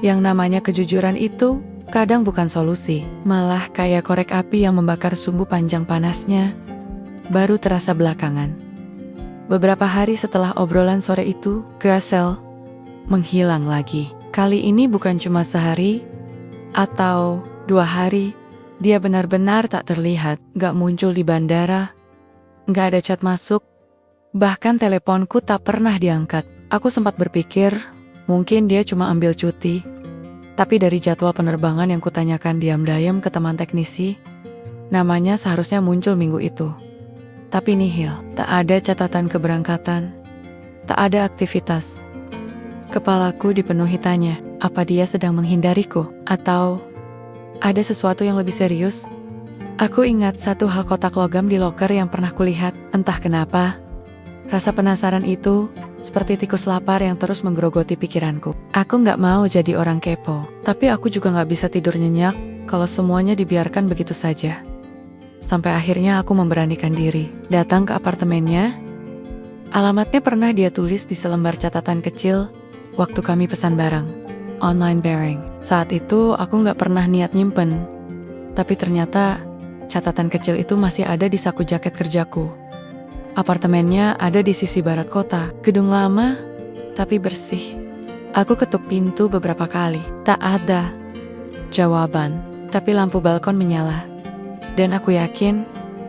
yang namanya kejujuran itu kadang bukan solusi. Malah kayak korek api yang membakar sumbu panjang panasnya, baru terasa belakangan. Beberapa hari setelah obrolan sore itu, Gresel menghilang lagi. Kali ini bukan cuma sehari, atau 2 hari. Dia benar-benar tak terlihat, gak muncul di bandara, gak ada chat masuk, bahkan teleponku tak pernah diangkat. Aku sempat berpikir, mungkin dia cuma ambil cuti. Tapi dari jadwal penerbangan yang kutanyakan diam-diam ke teman teknisi, namanya seharusnya muncul minggu itu. Tapi nihil, tak ada catatan keberangkatan, tak ada aktivitas. Kepalaku dipenuhi tanya, apa dia sedang menghindariku? Atau ada sesuatu yang lebih serius? Aku ingat satu hal kotak logam di loker yang pernah kulihat, entah kenapa. Rasa penasaran itu seperti tikus lapar yang terus menggerogoti pikiranku. Aku nggak mau jadi orang kepo, tapi aku juga nggak bisa tidur nyenyak kalau semuanya dibiarkan begitu saja. Sampai akhirnya aku memberanikan diri, datang ke apartemennya. Alamatnya pernah dia tulis di selembar catatan kecil waktu kami pesan barang. Online bearing. Saat itu aku nggak pernah niat nyimpen, tapi ternyata catatan kecil itu masih ada di saku jaket kerjaku. Apartemennya ada di sisi barat kota, gedung lama tapi bersih. Aku ketuk pintu beberapa kali, tak ada jawaban, tapi lampu balkon menyala. Dan aku yakin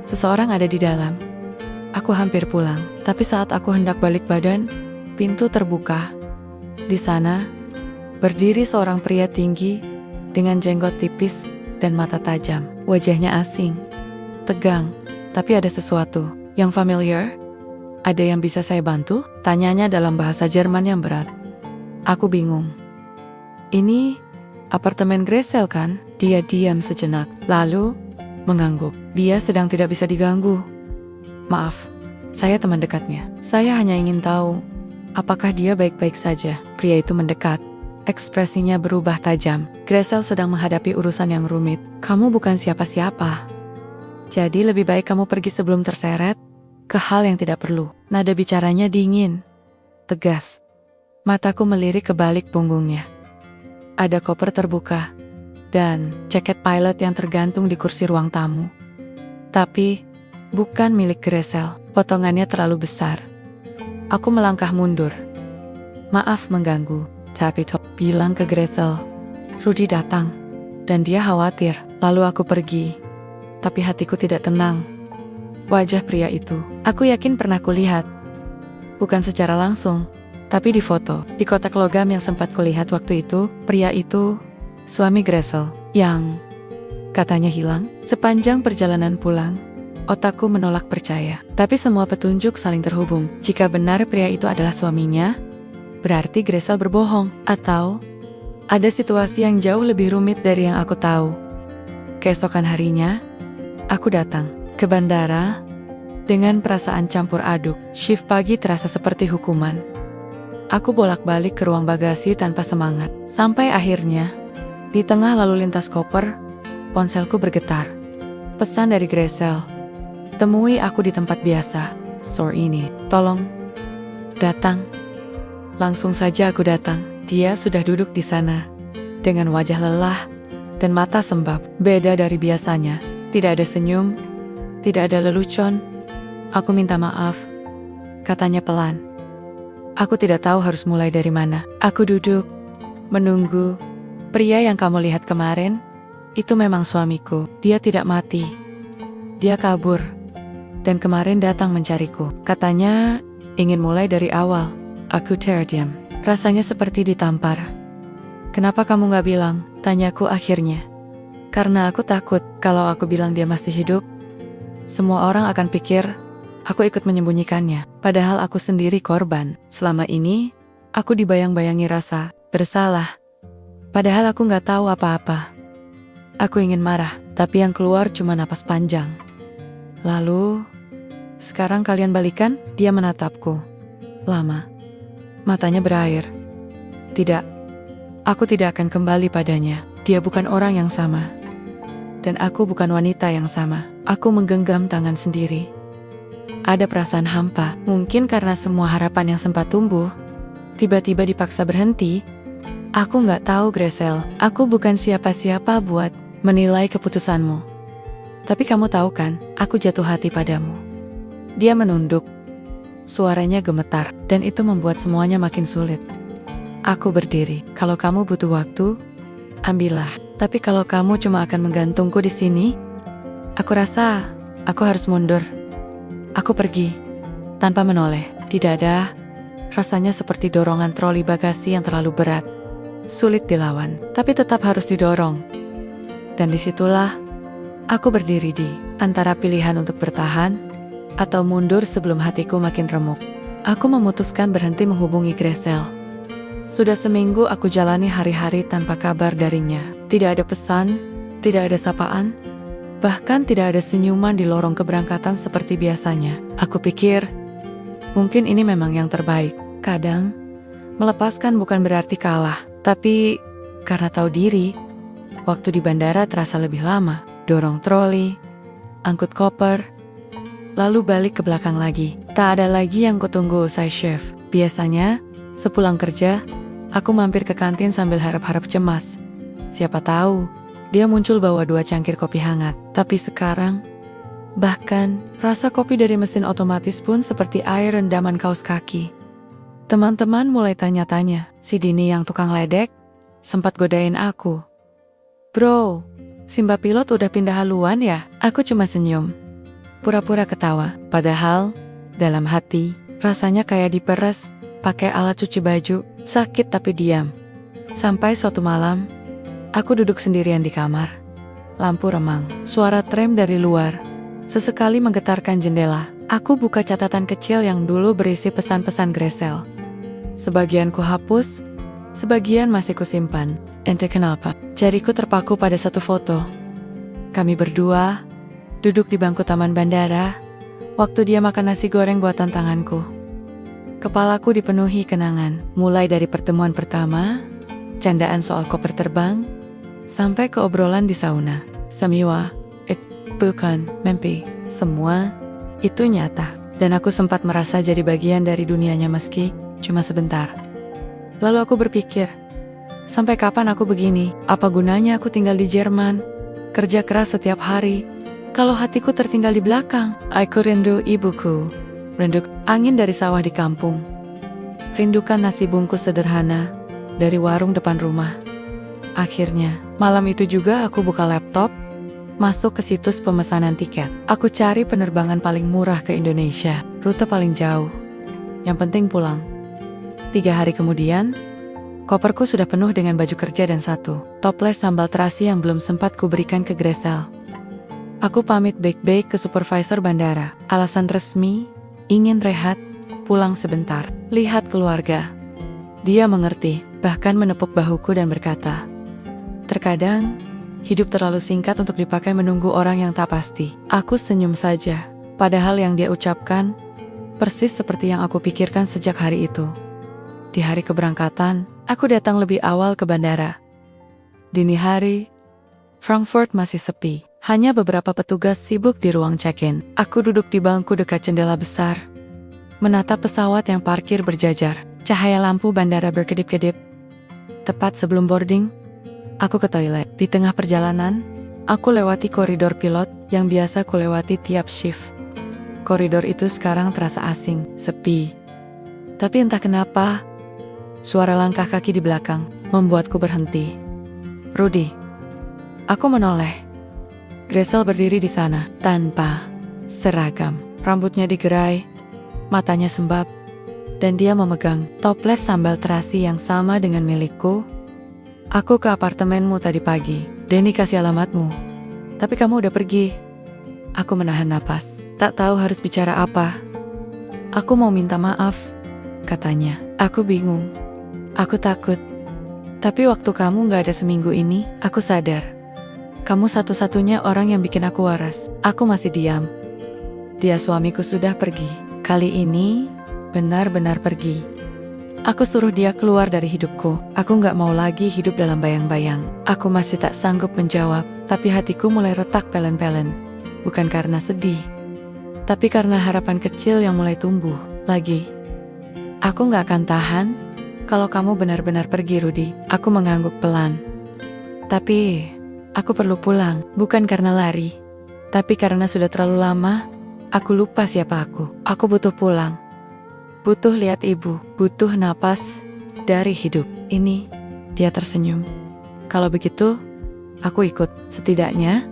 seseorang ada di dalam. Aku hampir pulang, tapi saat aku hendak balik badan, pintu terbuka. Di sana, berdiri seorang pria tinggi dengan jenggot tipis dan mata tajam. Wajahnya asing, tegang, tapi ada sesuatu yang familiar. Ada yang bisa saya bantu? Tanyanya dalam bahasa Jerman yang berat. Aku bingung. Ini apartemen Gresel kan? Dia diam sejenak, lalu mengangguk. Dia sedang tidak bisa diganggu. Maaf, saya teman dekatnya. Saya hanya ingin tahu, apakah dia baik-baik saja? Pria itu mendekat. Ekspresinya berubah tajam. Gresel sedang menghadapi urusan yang rumit. Kamu bukan siapa-siapa. Jadi lebih baik kamu pergi sebelum terseret ke hal yang tidak perlu. Nada bicaranya dingin, tegas. Mataku melirik ke balik punggungnya. Ada koper terbuka dan jaket pilot yang tergantung di kursi ruang tamu. Tapi bukan milik Gresel. Potongannya terlalu besar. Aku melangkah mundur. Maaf mengganggu, tapi bilang ke Gresel. Rudy datang dan dia khawatir. Lalu aku pergi, tapi hatiku tidak tenang. Wajah pria itu, aku yakin pernah kulihat. Bukan secara langsung, tapi di foto, di kotak logam yang sempat kulihat waktu itu. Pria itu suami Gresel, yang katanya hilang. Sepanjang perjalanan pulang, otakku menolak percaya. Tapi semua petunjuk saling terhubung. Jika benar pria itu adalah suaminya, berarti Gresel berbohong. Atau ada situasi yang jauh lebih rumit dari yang aku tahu. Keesokan harinya, aku datang ke bandara dengan perasaan campur aduk. Shift pagi terasa seperti hukuman. Aku bolak-balik ke ruang bagasi tanpa semangat. Sampai akhirnya, di tengah lalu lintas koper, ponselku bergetar. Pesan dari Gresel. Temui aku di tempat biasa, store ini. Tolong datang. Langsung saja aku datang. Dia sudah duduk di sana dengan wajah lelah dan mata sembab. Beda dari biasanya. Tidak ada senyum, tidak ada lelucon. Aku minta maaf, katanya pelan. Aku tidak tahu harus mulai dari mana. Aku duduk, menunggu. Pria yang kamu lihat kemarin, itu memang suamiku. Dia tidak mati. Dia kabur. Dan kemarin datang mencariku. Katanya ingin mulai dari awal. Aku terdiam. Rasanya seperti ditampar. Kenapa kamu gak bilang? Tanyaku akhirnya. Karena aku takut kalau aku bilang dia masih hidup, semua orang akan pikir aku ikut menyembunyikannya. Padahal aku sendiri korban. Selama ini, aku dibayang-bayangi rasa bersalah. Padahal aku gak tahu apa-apa. Aku ingin marah, tapi yang keluar cuma napas panjang. Lalu, sekarang kalian balikan? Dia menatapku. Lama. Matanya berair. Tidak. Aku tidak akan kembali padanya. Dia bukan orang yang sama. Dan aku bukan wanita yang sama. Aku menggenggam tangan sendiri. Ada perasaan hampa. Mungkin karena semua harapan yang sempat tumbuh tiba-tiba dipaksa berhenti. Aku nggak tahu Gresel. Aku bukan siapa-siapa buat menilai keputusanmu. Tapi kamu tahu kan, aku jatuh hati padamu. Dia menunduk. Suaranya gemetar. Dan itu membuat semuanya makin sulit. Aku berdiri. Kalau kamu butuh waktu, ambillah. Tapi kalau kamu cuma akan menggantungku di sini, aku rasa aku harus mundur. Aku pergi tanpa menoleh. Di dada, rasanya seperti dorongan troli bagasi yang terlalu berat. Sulit dilawan, tapi tetap harus didorong. Dan disitulah aku berdiri di antara pilihan untuk bertahan atau mundur sebelum hatiku makin remuk. Aku memutuskan berhenti menghubungi Gresel. Sudah seminggu aku jalani hari-hari tanpa kabar darinya. Tidak ada pesan, tidak ada sapaan, bahkan tidak ada senyuman di lorong keberangkatan seperti biasanya. Aku pikir, mungkin ini memang yang terbaik. Kadang, melepaskan bukan berarti kalah, tapi karena tahu diri, waktu di bandara terasa lebih lama. Dorong troli, angkut koper, lalu balik ke belakang lagi. Tak ada lagi yang kutunggu usai shift. Biasanya, sepulang kerja, aku mampir ke kantin sambil harap-harap cemas. Siapa tahu, dia muncul bawa 2 cangkir kopi hangat. Tapi sekarang, bahkan rasa kopi dari mesin otomatis pun seperti air rendaman kaos kaki. Teman-teman mulai tanya-tanya, si Dini yang tukang ledek sempat godain aku. Bro, Simba pilot udah pindah haluan ya? Aku cuma senyum, pura-pura ketawa. Padahal, dalam hati, rasanya kayak diperes pakai alat cuci baju, sakit tapi diam. Sampai suatu malam, aku duduk sendirian di kamar. Lampu remang, suara tram dari luar sesekali menggetarkan jendela. Aku buka catatan kecil yang dulu berisi pesan-pesan Gresel. Sebagian ku hapus, sebagian masih kusimpan. Ente kenapa? Jariku terpaku pada satu foto. Kami berdua duduk di bangku taman bandara waktu dia makan nasi goreng buatan tanganku. Kepalaku dipenuhi kenangan, mulai dari pertemuan pertama, candaan soal koper terbang, sampai ke obrolan di sauna. Semua bukan mimpi, semua itu nyata. Dan aku sempat merasa jadi bagian dari dunianya meski cuma sebentar. Lalu aku berpikir, sampai kapan aku begini? Apa gunanya aku tinggal di Jerman, kerja keras setiap hari, kalau hatiku tertinggal di belakang? Aku rindu ibuku, rindu angin dari sawah di kampung, rindukan nasi bungkus sederhana dari warung depan rumah. Akhirnya, malam itu juga aku buka laptop, masuk ke situs pemesanan tiket. Aku cari penerbangan paling murah ke Indonesia, rute paling jauh. Yang penting pulang. 3 hari kemudian, koperku sudah penuh dengan baju kerja dan 1 toples sambal terasi yang belum sempat kuberikan ke Gresel. Aku pamit baik-baik ke supervisor bandara. Alasan resmi, ingin rehat, pulang sebentar, lihat keluarga. Dia mengerti, bahkan menepuk bahuku dan berkata, terkadang, hidup terlalu singkat untuk dipakai menunggu orang yang tak pasti. Aku senyum saja, padahal yang dia ucapkan persis seperti yang aku pikirkan sejak hari itu. Di hari keberangkatan, aku datang lebih awal ke bandara. Dini hari, Frankfurt masih sepi. Hanya beberapa petugas sibuk di ruang check-in. Aku duduk di bangku dekat jendela besar, menatap pesawat yang parkir berjajar. Cahaya lampu bandara berkedip-kedip. Tepat sebelum boarding, aku ke toilet. Di tengah perjalanan, aku lewati koridor pilot yang biasa kulewati tiap shift. Koridor itu sekarang terasa asing, sepi. Tapi entah kenapa, suara langkah kaki di belakang membuatku berhenti. Rudy. Aku menoleh. Gresel berdiri di sana, tanpa seragam. Rambutnya digerai, matanya sembab, dan dia memegang toples sambal terasi yang sama dengan milikku. Aku ke apartemenmu tadi pagi. Denny kasih alamatmu. Tapi kamu udah pergi. Aku menahan napas. Tak tahu harus bicara apa. Aku mau minta maaf, katanya. Aku bingung. Aku takut. Tapi waktu kamu gak ada seminggu ini, aku sadar. Kamu satu-satunya orang yang bikin aku waras. Aku masih diam. Dia suamiku sudah pergi. Kali ini, benar-benar pergi. Aku suruh dia keluar dari hidupku. Aku gak mau lagi hidup dalam bayang-bayang. Aku masih tak sanggup menjawab, tapi hatiku mulai retak pelen-pelen. Bukan karena sedih, tapi karena harapan kecil yang mulai tumbuh lagi. Aku gak akan tahan kalau kamu benar-benar pergi, Rudy. Aku mengangguk pelan. Tapi aku perlu pulang, bukan karena lari, tapi karena sudah terlalu lama, aku lupa siapa aku. Aku butuh pulang. Butuh lihat ibu, butuh napas dari hidup ini. Dia tersenyum. Kalau begitu, aku ikut. Setidaknya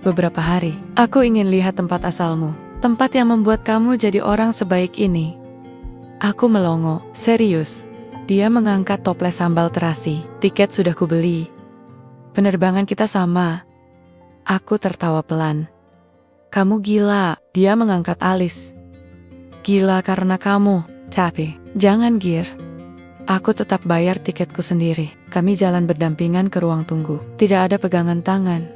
beberapa hari. Aku ingin lihat tempat asalmu, tempat yang membuat kamu jadi orang sebaik ini. Aku melongo. Serius. Dia mengangkat toples sambal terasi. Tiket sudah kubeli. Penerbangan kita sama. Aku tertawa pelan. Kamu gila. Dia mengangkat alis. Gila karena kamu, tapi jangan gir. Aku tetap bayar tiketku sendiri. Kami jalan berdampingan ke ruang tunggu. Tidak ada pegangan tangan,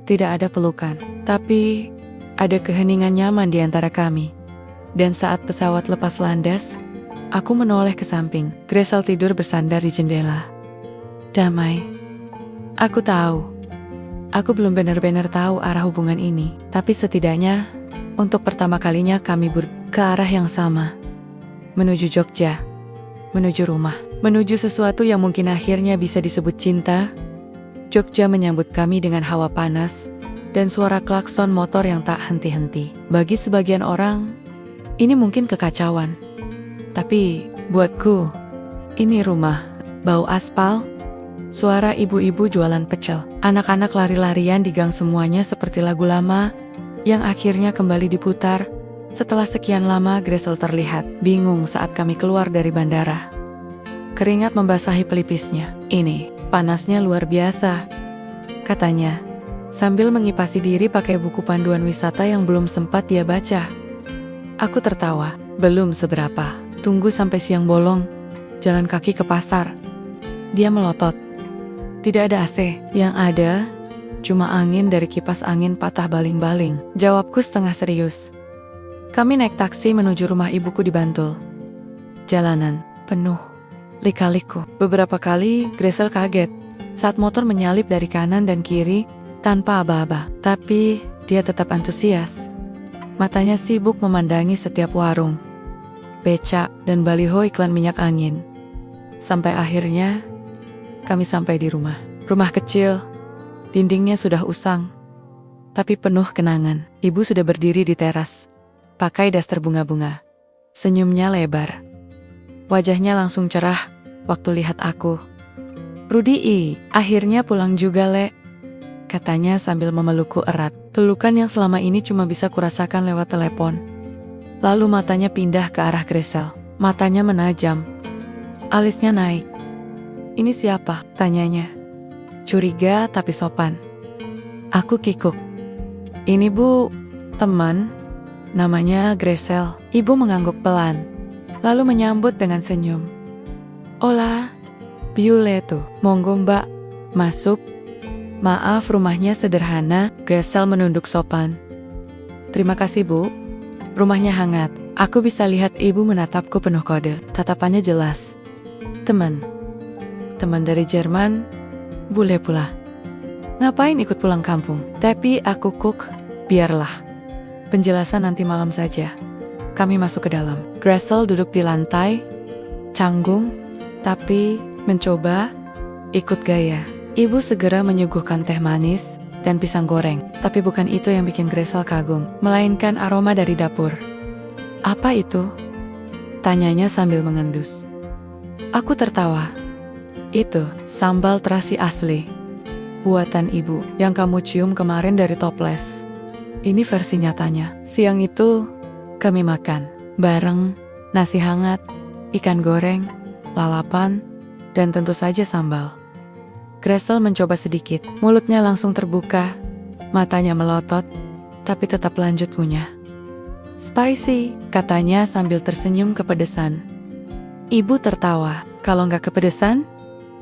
tidak ada pelukan, tapi ada keheningan nyaman di antara kami. Dan saat pesawat lepas landas, aku menoleh ke samping. Gretel tidur bersandar di jendela. Damai. Aku tahu. Aku belum benar-benar tahu arah hubungan ini, tapi setidaknya untuk pertama kalinya kami ke arah yang sama. Menuju Jogja. Menuju rumah, menuju sesuatu yang mungkin akhirnya bisa disebut cinta. Jogja menyambut kami dengan hawa panas dan suara klakson motor yang tak henti-henti. Bagi sebagian orang, ini mungkin kekacauan. Tapi buatku, ini rumah. Bau aspal, suara ibu-ibu jualan pecel, anak-anak lari-larian di gang, semuanya seperti lagu lama yang akhirnya kembali diputar. Setelah sekian lama, Gretel terlihat bingung saat kami keluar dari bandara. Keringat membasahi pelipisnya. Ini, panasnya luar biasa, katanya, sambil mengipasi diri pakai buku panduan wisata yang belum sempat dia baca. Aku tertawa. Belum seberapa. Tunggu sampai siang bolong. Jalan kaki ke pasar. Dia melotot. Tidak ada AC. Yang ada, cuma angin dari kipas angin patah baling-baling. Jawabku setengah serius. Kami naik taksi menuju rumah ibuku di Bantul. Jalanan penuh lika-liku. Beberapa kali Gretel kaget saat motor menyalip dari kanan dan kiri tanpa aba-aba. Tapi dia tetap antusias. Matanya sibuk memandangi setiap warung, becak, dan baliho iklan minyak angin. Sampai akhirnya kami sampai di rumah. Rumah kecil, dindingnya sudah usang, tapi penuh kenangan. Ibu sudah berdiri di teras, pakai daster bunga-bunga. Senyumnya lebar. Wajahnya langsung cerah waktu lihat aku. Rudi, akhirnya pulang juga, Le, katanya sambil memelukku erat. Pelukan yang selama ini cuma bisa kurasakan lewat telepon. Lalu matanya pindah ke arah Gretel. Matanya menajam. Alisnya naik. Ini siapa? Tanyanya. Curiga tapi sopan. Aku kikuk. Ini Bu, teman. Namanya Gretel. Ibu mengangguk pelan, lalu menyambut dengan senyum. Hola, Violetto. Monggo Mbak, masuk. Maaf, rumahnya sederhana. Gretel menunduk sopan. Terima kasih Bu. Rumahnya hangat. Aku bisa lihat ibu menatapku penuh kode. Tatapannya jelas. Teman dari Jerman, bule pula. Ngapain ikut pulang kampung? Tapi aku biarlah. Penjelasan nanti malam saja. Kami masuk ke dalam. Gretel duduk di lantai, canggung, tapi mencoba ikut gaya. Ibu segera menyuguhkan teh manis dan pisang goreng. Tapi bukan itu yang bikin Gretel kagum, melainkan aroma dari dapur. Apa itu? Tanyanya sambil mengendus. Aku tertawa. Itu sambal terasi asli, buatan ibu, yang kamu cium kemarin dari toples. Ini versi nyatanya. Siang itu, kami makan bareng, nasi hangat, ikan goreng, lalapan, dan tentu saja sambal. Gretel mencoba sedikit, mulutnya langsung terbuka, matanya melotot, tapi tetap lanjut ngunyah. Spicy, katanya sambil tersenyum kepedesan. Ibu tertawa. Kalau nggak kepedesan,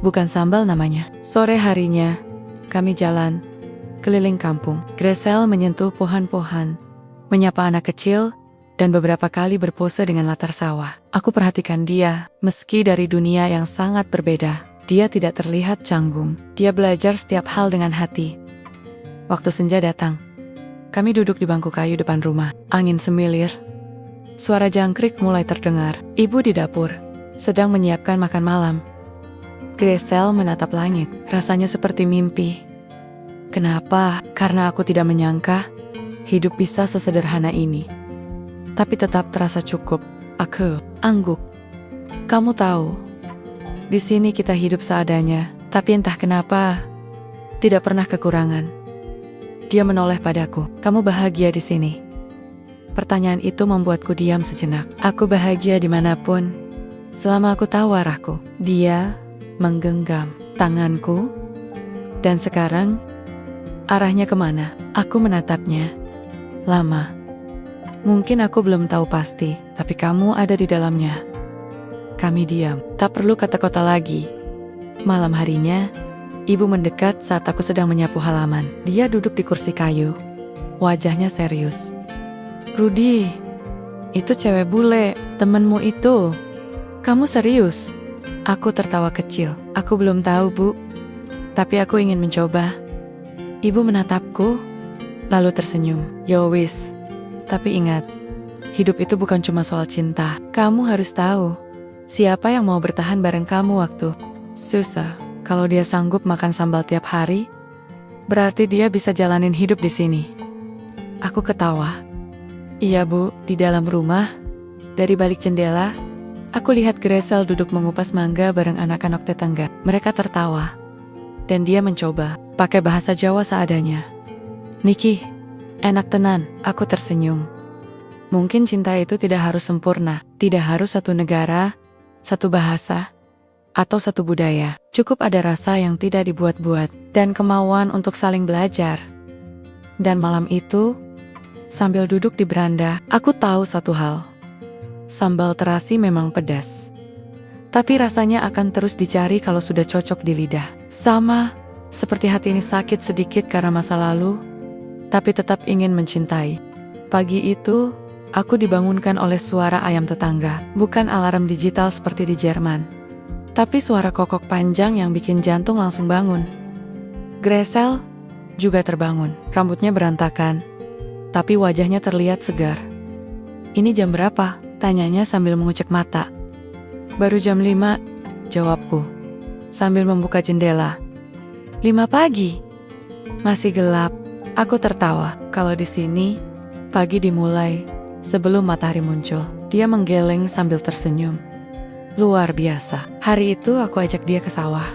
bukan sambal namanya. Sore harinya, kami jalan keliling kampung. Gretel menyentuh pohon-pohon, menyapa anak kecil, dan beberapa kali berpose dengan latar sawah. Aku perhatikan dia, meski dari dunia yang sangat berbeda. Dia tidak terlihat canggung. Dia belajar setiap hal dengan hati. Waktu senja datang. Kami duduk di bangku kayu depan rumah. Angin semilir. Suara jangkrik mulai terdengar. Ibu di dapur, sedang menyiapkan makan malam. Gretel menatap langit. Rasanya seperti mimpi. Kenapa? Karena aku tidak menyangka hidup bisa sesederhana ini. Tapi tetap terasa cukup. Aku angguk. Kamu tahu, di sini kita hidup seadanya, tapi entah kenapa tidak pernah kekurangan. Dia menoleh padaku. Kamu bahagia di sini? Pertanyaan itu membuatku diam sejenak. Aku bahagia dimanapun, selama aku tahu arahku. Dia menggenggam tanganku, dan sekarang arahnya kemana? Aku menatapnya lama. Mungkin aku belum tahu pasti, tapi kamu ada di dalamnya. Kami diam, tak perlu kata-kata lagi. Malam harinya, ibu mendekat saat aku sedang menyapu halaman. Dia duduk di kursi kayu, wajahnya serius. "Rudy, itu cewek bule, temenmu itu. Kamu serius?" Aku tertawa kecil. "Aku belum tahu, Bu. Tapi aku ingin mencoba." Ibu menatapku, lalu tersenyum. "Yo wis. Tapi ingat, hidup itu bukan cuma soal cinta. Kamu harus tahu, siapa yang mau bertahan bareng kamu waktu susah. Kalau dia sanggup makan sambal tiap hari, berarti dia bisa jalanin hidup di sini." Aku ketawa. "Iya, Bu." Di dalam rumah, dari balik jendela, aku lihat Gresel duduk mengupas mangga bareng anak-anak tetangga. Mereka tertawa, dan dia mencoba pakai bahasa Jawa seadanya. "Niki, enak tenan." Aku tersenyum. Mungkin cinta itu tidak harus sempurna, tidak harus satu negara, satu bahasa, atau satu budaya. Cukup ada rasa yang tidak dibuat-buat, dan kemauan untuk saling belajar. Dan malam itu, sambil duduk di beranda, aku tahu satu hal. Sambal terasi memang pedas, tapi rasanya akan terus dicari kalau sudah cocok di lidah. Sama seperti hati ini sakit sedikit karena masa lalu, tapi tetap ingin mencintai. Pagi itu, aku dibangunkan oleh suara ayam tetangga. Bukan alarm digital seperti di Jerman, tapi suara kokok panjang yang bikin jantung langsung bangun. Gresel juga terbangun. Rambutnya berantakan, tapi wajahnya terlihat segar. "Ini jam berapa?" tanyanya sambil mengucek mata. "Baru jam 5, jawabku, sambil membuka jendela. 5 pagi? Masih gelap." Aku tertawa. Kalau di sini, pagi dimulai sebelum matahari muncul. Dia menggeleng sambil tersenyum. Luar biasa. Hari itu aku ajak dia ke sawah.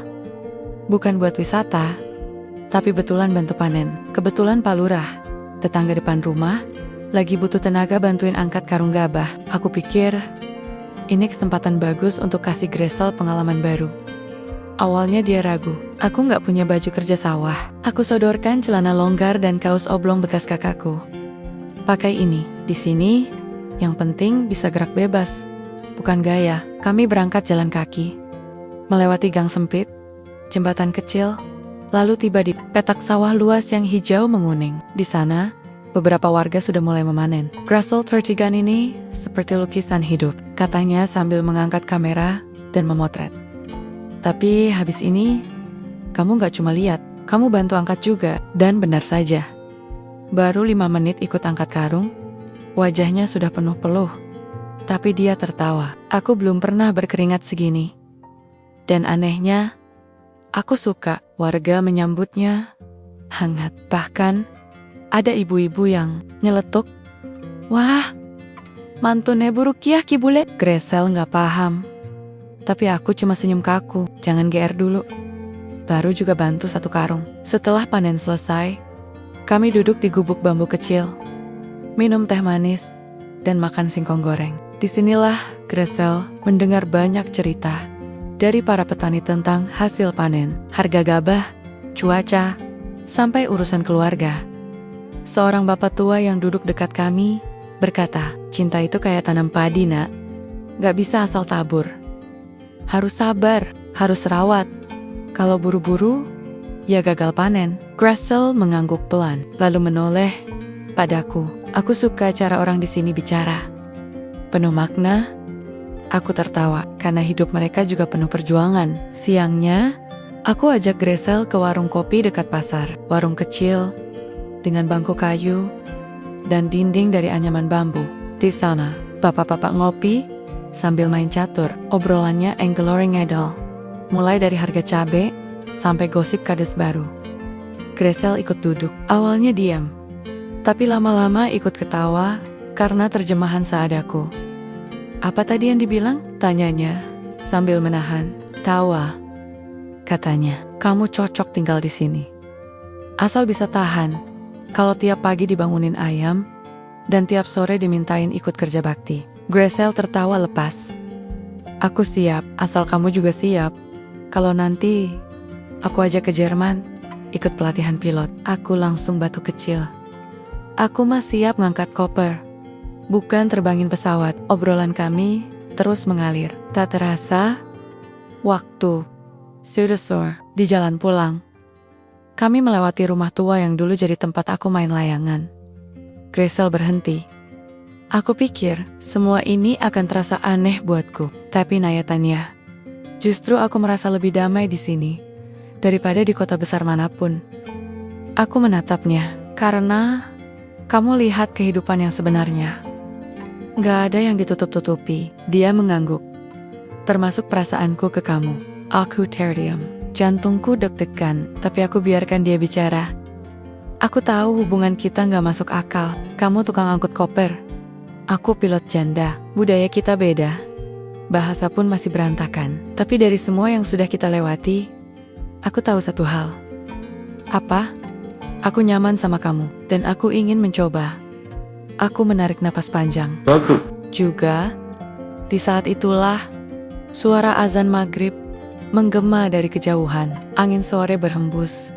Bukan buat wisata, tapi betulan bantu panen. Kebetulan Pak Lurah, tetangga depan rumah, lagi butuh tenaga bantuin angkat karung gabah. Aku pikir, ini kesempatan bagus untuk kasih Gresel pengalaman baru. Awalnya dia ragu. Aku nggak punya baju kerja sawah. Aku sodorkan celana longgar dan kaos oblong bekas kakakku. "Pakai ini. Di sini, yang penting bisa gerak bebas, bukan gaya." Kami berangkat jalan kaki, melewati gang sempit, jembatan kecil, lalu tiba di petak sawah luas yang hijau menguning. Di sana, beberapa warga sudah mulai memanen. "Gresel Tertigan ini seperti lukisan hidup," katanya sambil mengangkat kamera dan memotret. "Tapi habis ini, kamu gak cuma lihat, kamu bantu angkat juga." Dan benar saja. Baru 5 menit ikut angkat karung, wajahnya sudah penuh-peluh. Tapi dia tertawa. Aku belum pernah berkeringat segini. Dan anehnya, aku suka. Warga menyambutnya hangat. Bahkan, ada ibu-ibu yang nyeletuk, "Wah, mantune Bu Rukiah ki bule." Gresel gak paham, tapi aku cuma senyum kaku. "Jangan GR dulu." Baru juga bantu 1 karung. Setelah panen selesai, kami duduk di gubuk bambu kecil, minum teh manis, dan makan singkong goreng. Disinilah Gresel mendengar banyak cerita dari para petani tentang hasil panen, harga gabah, cuaca, sampai urusan keluarga. Seorang bapak tua yang duduk dekat kami berkata, "Cinta itu kayak tanam padi, Nak. Gak bisa asal tabur. Harus sabar, harus rawat. Kalau buru-buru, ya gagal panen." Gresel mengangguk pelan, lalu menoleh padaku. Aku suka cara orang di sini bicara. Penuh makna. Aku tertawa, karena hidup mereka juga penuh perjuangan. Siangnya, aku ajak Gresel ke warung kopi dekat pasar. Warung kecil, dengan bangku kayu, dan dinding dari anyaman bambu. Di sana, bapak-bapak ngopi, sambil main catur. Obrolannya enggelore ngedol, mulai dari harga cabe, sampai gosip kades baru. Gresel ikut duduk. Awalnya diam, tapi lama-lama ikut ketawa, karena terjemahan seadaku. "Apa tadi yang dibilang?" tanyanya, sambil menahan tawa. Katanya, "Kamu cocok tinggal di sini. Asal bisa tahan, kalau tiap pagi dibangunin ayam, dan tiap sore dimintain ikut kerja bakti." Gresel tertawa lepas. "Aku siap, asal kamu juga siap. Kalau nanti, aku ajak ke Jerman, ikut pelatihan pilot." Aku langsung batuk kecil. Aku mah siap ngangkat koper, bukan terbangin pesawat. Obrolan kami terus mengalir. Tak terasa, waktu sudah di jalan pulang. Kami melewati rumah tua yang dulu jadi tempat aku main layangan. Gracel berhenti. Aku pikir semua ini akan terasa aneh buatku, tapi nyatanya, justru aku merasa lebih damai di sini daripada di kota besar manapun. Aku menatapnya karena kamu lihat kehidupan yang sebenarnya. Gak ada yang ditutup-tutupi. Dia mengangguk. Termasuk perasaanku ke kamu. Aku terdiam. Jantungku deg-degan, tapi aku biarkan dia bicara. Aku tahu hubungan kita gak masuk akal. Kamu tukang angkut koper. Aku pilot janda. Budaya kita beda. Bahasa pun masih berantakan. Tapi dari semua yang sudah kita lewati, aku tahu satu hal. Apa? Aku nyaman sama kamu, dan aku ingin mencoba. Aku menarik napas panjang. Juga, di saat itulah, suara azan maghrib menggema dari kejauhan. Angin sore berhembus.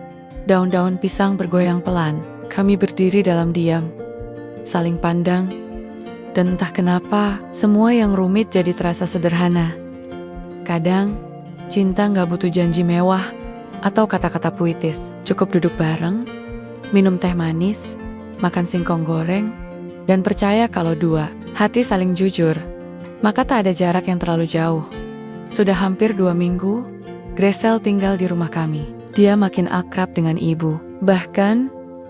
Daun-daun pisang bergoyang pelan. Kami berdiri dalam diam, saling pandang, dan entah kenapa, semua yang rumit jadi terasa sederhana. Kadang, cinta gak butuh janji mewah atau kata-kata puitis. Cukup duduk bareng, minum teh manis, makan singkong goreng, dan percaya kalau dua hati saling jujur, maka tak ada jarak yang terlalu jauh. Sudah hampir 2 minggu, Gracel tinggal di rumah kami. Dia makin akrab dengan ibu. Bahkan,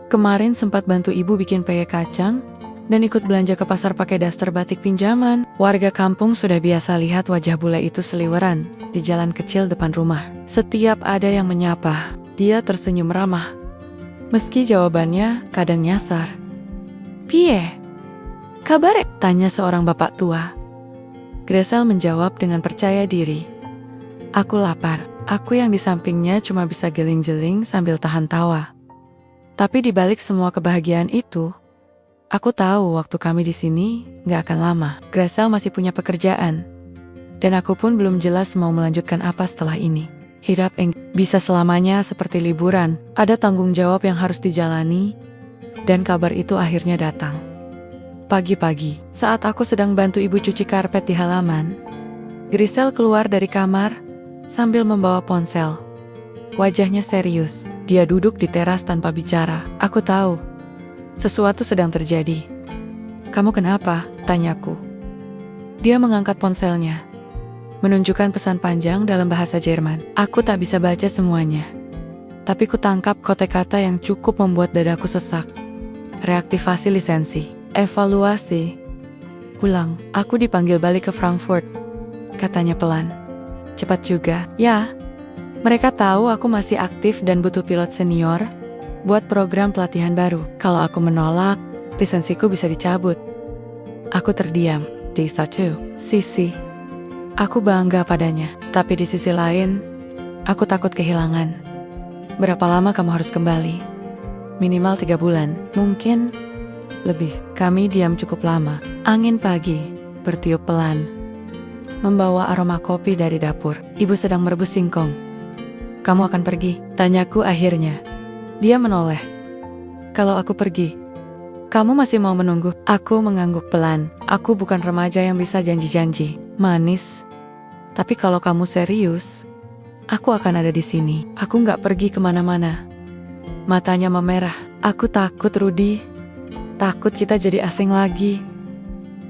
kemarin sempat bantu ibu bikin peye kacang dan ikut belanja ke pasar pakai daster batik pinjaman. Warga kampung sudah biasa lihat wajah bule itu seliweran di jalan kecil depan rumah. Setiap ada yang menyapa, dia tersenyum ramah. Meski jawabannya kadang nyasar. "Piye? Kabar?" tanya seorang bapak tua. Gracel menjawab dengan percaya diri. "Aku lapar." Aku yang di sampingnya cuma bisa geling-geling sambil tahan tawa. Tapi di balik semua kebahagiaan itu, aku tahu waktu kami di sini gak akan lama. Gracel masih punya pekerjaan, dan aku pun belum jelas mau melanjutkan apa setelah ini. Hidup yang bisa selamanya seperti liburan, ada tanggung jawab yang harus dijalani, dan kabar itu akhirnya datang. Pagi-pagi, saat aku sedang bantu ibu cuci karpet di halaman, Gracel keluar dari kamar sambil membawa ponsel. Wajahnya serius. Dia duduk di teras tanpa bicara. Aku tahu sesuatu sedang terjadi. "Kamu kenapa?" tanyaku. Dia mengangkat ponselnya, menunjukkan pesan panjang dalam bahasa Jerman. Aku tak bisa baca semuanya, tapi ku tangkap kote kata yang cukup membuat dadaku sesak. Reaktivasi lisensi, evaluasi, ulang. "Aku dipanggil balik ke Frankfurt," katanya pelan. "Cepat juga." "Ya, mereka tahu aku masih aktif dan butuh pilot senior buat program pelatihan baru. Kalau aku menolak, lisensiku bisa dicabut." Aku terdiam. Di satu sisi, aku bangga padanya. Tapi di sisi lain, aku takut kehilangan. "Berapa lama kamu harus kembali?" "Minimal 3 bulan, mungkin lebih." Kami diam cukup lama. Angin pagi bertiup pelan, membawa aroma kopi dari dapur. Ibu sedang merebus singkong. "Kamu akan pergi?" tanyaku akhirnya. Dia menoleh. "Kalau aku pergi, kamu masih mau menunggu?" Aku mengangguk pelan. Aku bukan remaja yang bisa janji-janji manis. Tapi kalau kamu serius, aku akan ada di sini. Aku gak pergi kemana-mana. Matanya memerah. "Aku takut, Rudy. Takut kita jadi asing lagi."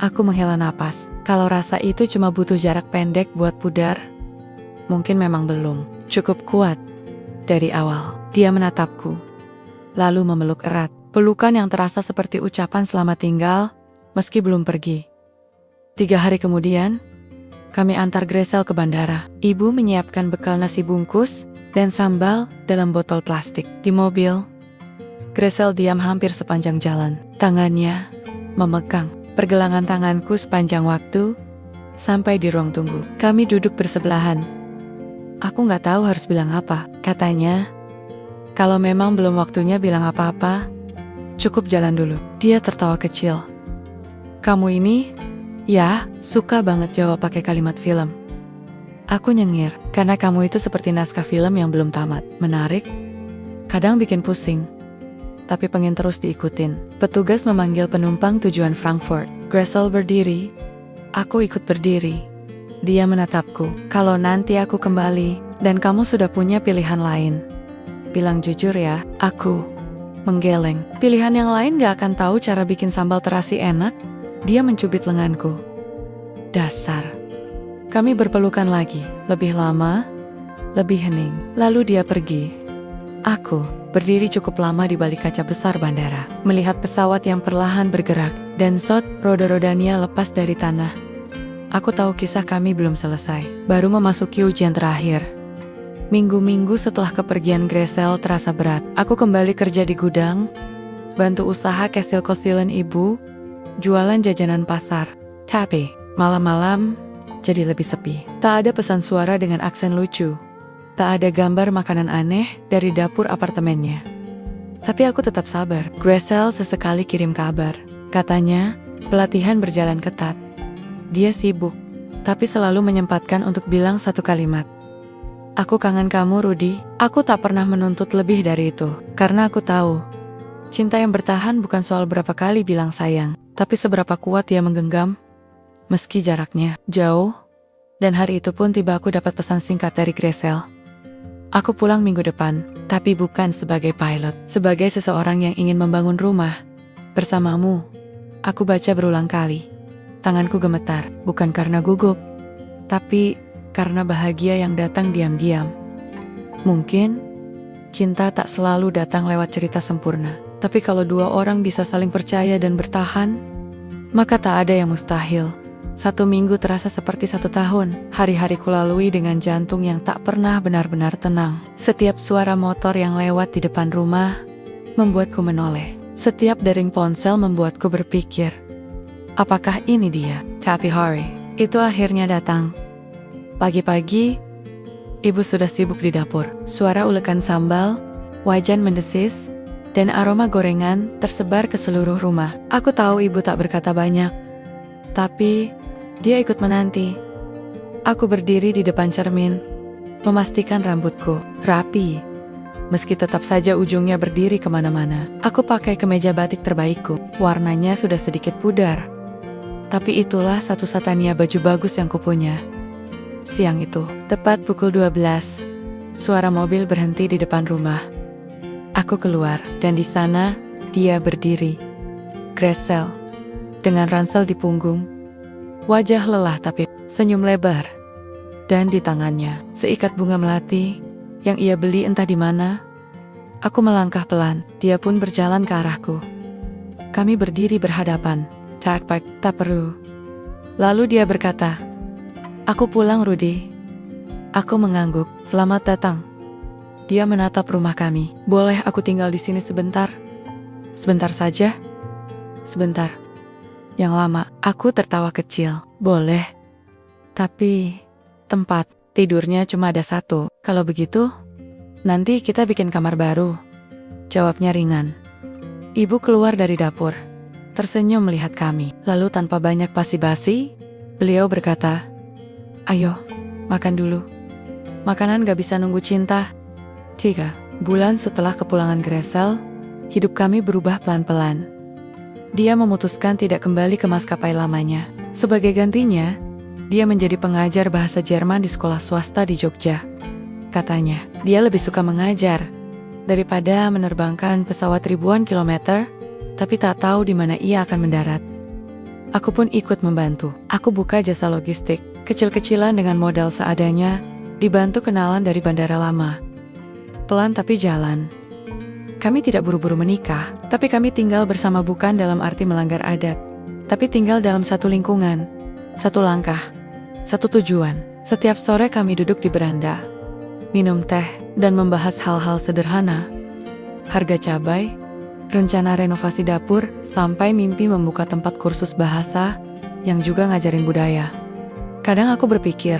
Aku menghela napas. Kalau rasa itu cuma butuh jarak pendek buat pudar, mungkin memang belum cukup kuat dari awal. Dia menatapku, lalu memeluk erat. Pelukan yang terasa seperti ucapan selamat tinggal, meski belum pergi. 3 hari kemudian, kami antar Gracel ke bandara. Ibu menyiapkan bekal nasi bungkus dan sambal dalam botol plastik. Di mobil, Gracel diam hampir sepanjang jalan. Tangannya memegang pergelangan tanganku sepanjang waktu, sampai di ruang tunggu. Kami duduk bersebelahan. Aku gak tahu harus bilang apa. Katanya, kalau memang belum waktunya bilang apa-apa, cukup jalan dulu. Dia tertawa kecil. "Kamu ini, ya, suka banget jawab pakai kalimat film." Aku nyengir, karena kamu itu seperti naskah film yang belum tamat. Menarik, kadang bikin pusing, tapi pengen terus diikutin. Petugas memanggil penumpang tujuan Frankfurt. Gracel berdiri, aku ikut berdiri. Dia menatapku. Kalau nanti aku kembali, dan kamu sudah punya pilihan lain. Bilang jujur ya, aku menggeleng. Pilihan yang lain gak akan tahu cara bikin sambal terasi enak? Dia mencubit lenganku. Dasar. Kami berpelukan lagi, lebih lama, lebih hening. Lalu dia pergi. Aku berdiri cukup lama di balik kaca besar bandara, melihat pesawat yang perlahan bergerak, dan roda-rodanya lepas dari tanah. Aku tahu kisah kami belum selesai, baru memasuki ujian terakhir. Minggu-minggu setelah kepergian Gresel terasa berat. Aku kembali kerja di gudang, bantu usaha kesil-kosilan ibu, jualan jajanan pasar. Tapi malam-malam jadi lebih sepi. Tak ada pesan suara dengan aksen lucu. Tak ada gambar makanan aneh dari dapur apartemennya. Tapi aku tetap sabar. Gresel sesekali kirim kabar. Katanya, pelatihan berjalan ketat. Dia sibuk, tapi selalu menyempatkan untuk bilang satu kalimat. Aku kangen kamu, Rudy. Aku tak pernah menuntut lebih dari itu. Karena aku tahu, cinta yang bertahan bukan soal berapa kali bilang sayang, tapi seberapa kuat dia menggenggam. Meski jaraknya jauh, dan hari itu pun tiba aku dapat pesan singkat dari Gresel. Aku pulang minggu depan, tapi bukan sebagai pilot, sebagai seseorang yang ingin membangun rumah. Bersamamu, aku baca berulang kali. Tanganku gemetar, bukan karena gugup, tapi karena bahagia yang datang diam-diam. Mungkin, cinta tak selalu datang lewat cerita sempurna. Tapi kalau dua orang bisa saling percaya dan bertahan, maka tak ada yang mustahil. 1 minggu terasa seperti 1 tahun. Hari-hari kulalui dengan jantung yang tak pernah benar-benar tenang. Setiap suara motor yang lewat di depan rumah membuatku menoleh. Setiap dering ponsel membuatku berpikir, apakah ini dia? Tapi hari itu akhirnya datang. Pagi-pagi, ibu sudah sibuk di dapur. Suara ulekan sambal, wajan mendesis, dan aroma gorengan tersebar ke seluruh rumah. Aku tahu ibu tak berkata banyak, tapi dia ikut menanti. Aku berdiri di depan cermin, memastikan rambutku rapi, meski tetap saja ujungnya berdiri kemana-mana. Aku pakai kemeja batik terbaikku, warnanya sudah sedikit pudar, tapi itulah satu-satunya baju bagus yang kupunya. Siang itu, tepat pukul 12, suara mobil berhenti di depan rumah. Aku keluar, dan di sana, dia berdiri. Gresel, dengan ransel di punggung, wajah lelah tapi senyum lebar. Dan di tangannya, seikat bunga melati, yang ia beli entah di mana. Aku melangkah pelan, dia pun berjalan ke arahku. Kami berdiri berhadapan. Tak perlu. Lalu dia berkata, aku pulang, Rudy. Aku mengangguk. Selamat datang. Dia menatap rumah kami. Boleh aku tinggal di sini sebentar? Sebentar saja? Sebentar. Yang lama, aku tertawa kecil. Boleh. Tapi tempat tidurnya cuma ada 1. Kalau begitu, nanti kita bikin kamar baru. Jawabnya ringan. Ibu keluar dari dapur, tersenyum melihat kami. Lalu tanpa banyak basa-basi, beliau berkata, ayo, makan dulu. Makanan gak bisa nunggu cinta. 3 bulan setelah kepulangan Gresel, hidup kami berubah pelan-pelan. Dia memutuskan tidak kembali ke maskapai lamanya. Sebagai gantinya, dia menjadi pengajar bahasa Jerman di sekolah swasta di Jogja. Katanya, dia lebih suka mengajar daripada menerbangkan pesawat ribuan kilometer, tapi tak tahu di mana ia akan mendarat. Aku pun ikut membantu. Aku buka jasa logistik, kecil-kecilan dengan modal seadanya, dibantu kenalan dari bandara lama. Pelan tapi jalan. Kami tidak buru-buru menikah, tapi kami tinggal bersama bukan dalam arti melanggar adat, tapi tinggal dalam satu lingkungan, satu langkah, satu tujuan. Setiap sore kami duduk di beranda, minum teh, dan membahas hal-hal sederhana. Harga cabai, rencana renovasi dapur, sampai mimpi membuka tempat kursus bahasa yang juga ngajarin budaya. Kadang aku berpikir,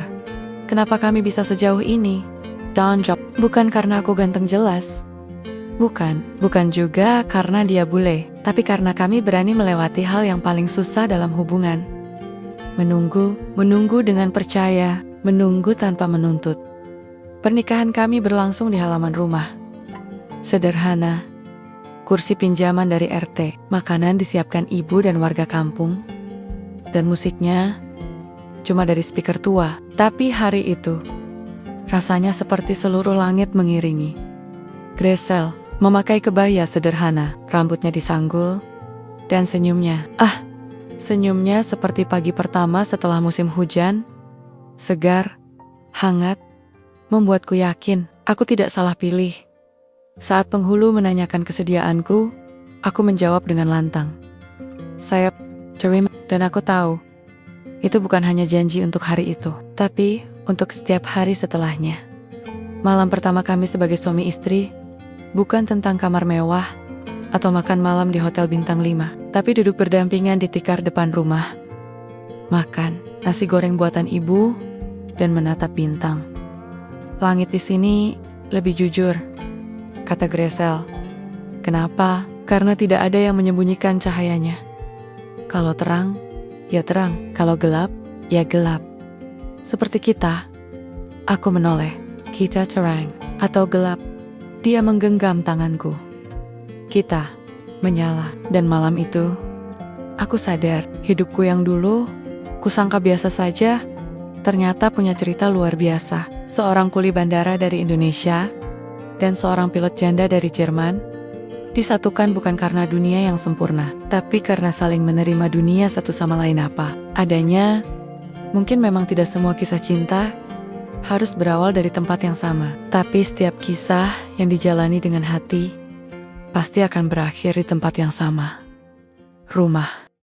kenapa kami bisa sejauh ini? Bukan karena aku ganteng jelas. Bukan juga karena dia bule, tapi karena kami berani melewati hal yang paling susah dalam hubungan. Menunggu dengan percaya, menunggu tanpa menuntut. Pernikahan kami berlangsung di halaman rumah. Sederhana, kursi pinjaman dari RT, makanan disiapkan ibu dan warga kampung, dan musiknya cuma dari speaker tua. Tapi hari itu, rasanya seperti seluruh langit mengiringi. Gresel memakai kebaya sederhana, rambutnya disanggul, dan senyumnya. Senyumnya seperti pagi pertama setelah musim hujan, segar, hangat, membuatku yakin aku tidak salah pilih. Saat penghulu menanyakan kesediaanku, aku menjawab dengan lantang. Saya terima, dan aku tahu, itu bukan hanya janji untuk hari itu, tapi untuk setiap hari setelahnya. Malam pertama kami sebagai suami istri, bukan tentang kamar mewah, atau makan malam di hotel bintang 5, tapi duduk berdampingan di tikar depan rumah, makan nasi goreng buatan ibu, dan menatap bintang. Langit di sini lebih jujur, kata Gresel. Kenapa? Karena tidak ada yang menyembunyikan cahayanya. Kalau terang, ya terang. Kalau gelap, ya gelap. Seperti kita. Aku menoleh. Kita terang atau gelap. Dia menggenggam tanganku. Kita menyala. Dan malam itu, aku sadar hidupku yang dulu kusangka biasa saja, ternyata punya cerita luar biasa. Seorang kuli bandara dari Indonesia dan seorang pilot janda dari Jerman disatukan bukan karena dunia yang sempurna, tapi karena saling menerima dunia satu sama lain apa adanya. Mungkin memang tidak semua kisah cinta harus berawal dari tempat yang sama, tapi setiap kisah yang dijalani dengan hati pasti akan berakhir di tempat yang sama, rumah.